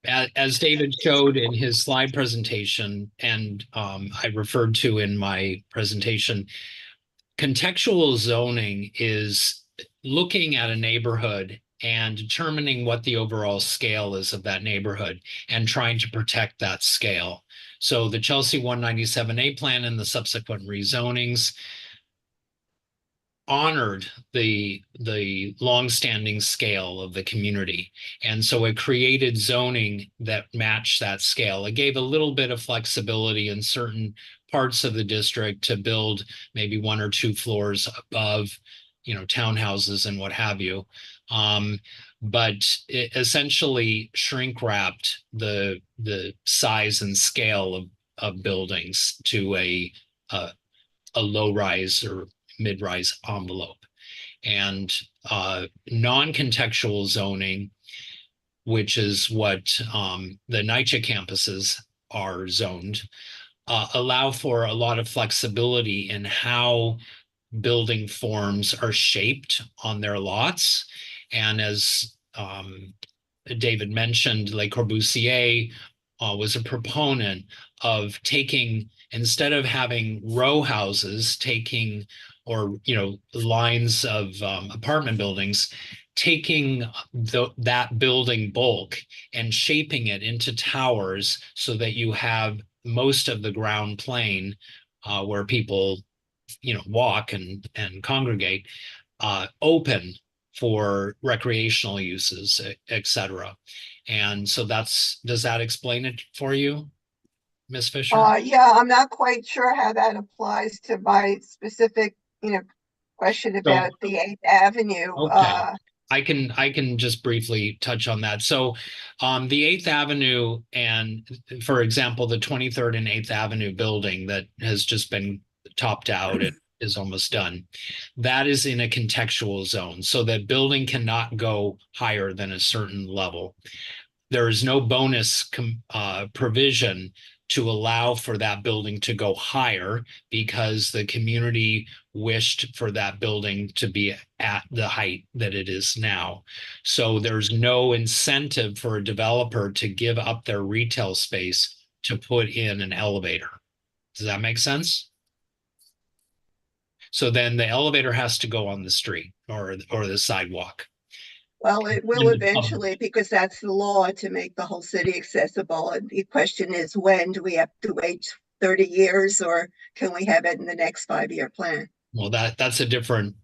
as David showed in his slide presentation, and I referred to in my presentation, contextual zoning is looking at a neighborhood and determining what the overall scale is of that neighborhood and trying to protect that scale. So the Chelsea 197A plan and the subsequent rezonings honored the longstanding scale of the community. And so it created zoning that matched that scale. It gave a little bit of flexibility in certain parts of the district to build maybe 1 or 2 floors above, you know, townhouses and what have you. But it essentially shrink wrapped the size and scale of buildings to a low rise or mid-rise envelope. And non-contextual zoning, which is what the NYCHA campuses are zoned, allow for a lot of flexibility in how building forms are shaped on their lots. And as David mentioned, Le Corbusier was a proponent of taking, instead of having row houses, taking, or, you know, lines of apartment buildings, taking that building bulk and shaping it into towers so that you have most of the ground plane where people, you know, walk and congregate, open for recreational uses, etc. And so does that explain it for you, Ms. Fisher? Yeah, I'm not quite sure how that applies to my specific, you know, question about the 8th Avenue. Okay. I can just briefly touch on that. So the 8th Avenue and, for example, the 23rd and 8th Avenue building that has just been topped out, it is almost done. That is in a contextual zone, so that building cannot go higher than a certain level. There is no bonus provision to allow for that building to go higher because the community wished for that building to be at the height that it is now. So there's no incentive for a developer to give up their retail space to put in an elevator. Does that make sense? So then the elevator has to go on the street or the sidewalk. Well, it will eventually, because that's the law, to make the whole city accessible. And the question is, when do we have to wait 30 years, or can we have it in the next 5-year plan? Well, that's a different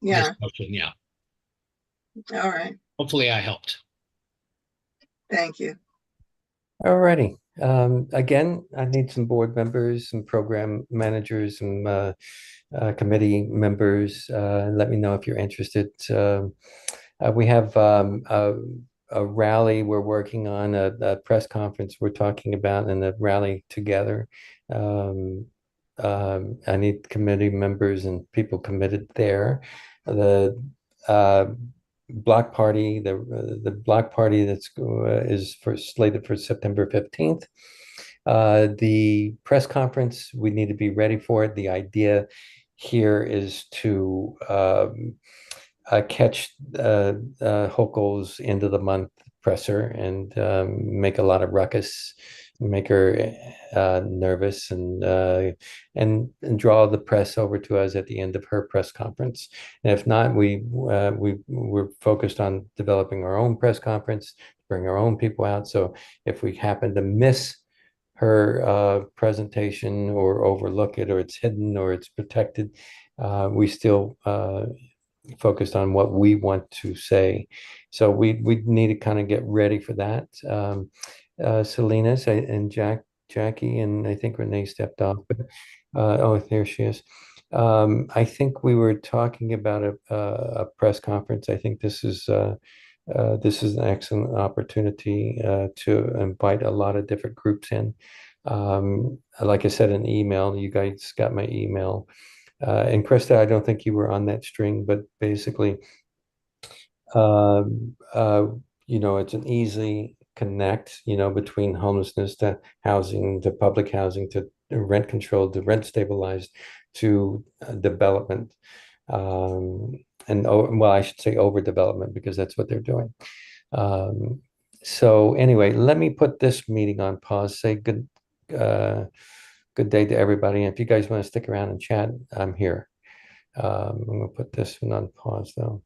discussion. Yeah. All right. Hopefully I helped. Thank you. All righty. Again, I need some board members, some program managers, some committee members. Let me know if you're interested. We have a rally we're working on, a press conference we're talking about, and a rally together. I need committee members and people committed there. The block party, the block party that's is slated for September 15th. The press conference, we need to be ready for it. The idea here is to catch Hochul's end of the month presser and make a lot of ruckus, make her nervous, and draw the press over to us at the end of her press conference. And if not, we're focused on developing our own press conference, bring our own people out. So if we happen to miss her presentation or overlook it, or it's hidden or it's protected, we still focused on what we want to say. So we need to kind of get ready for that. Salinas and Jackie, and I think Renee stepped off, but oh, there she is. I think we were talking about a press conference. I think this is an excellent opportunity to invite a lot of different groups in. Like I said in email, you guys got my email. And Krista, I don't think you were on that string, but basically, it's an easy connect, between homelessness to housing, to public housing, to rent controlled, to rent stabilized, to development. I should say overdevelopment, because that's what they're doing. So anyway, let me put this meeting on pause, say good day to everybody. And if you guys want to stick around and chat, I'm here. I'm going to put this one on pause though.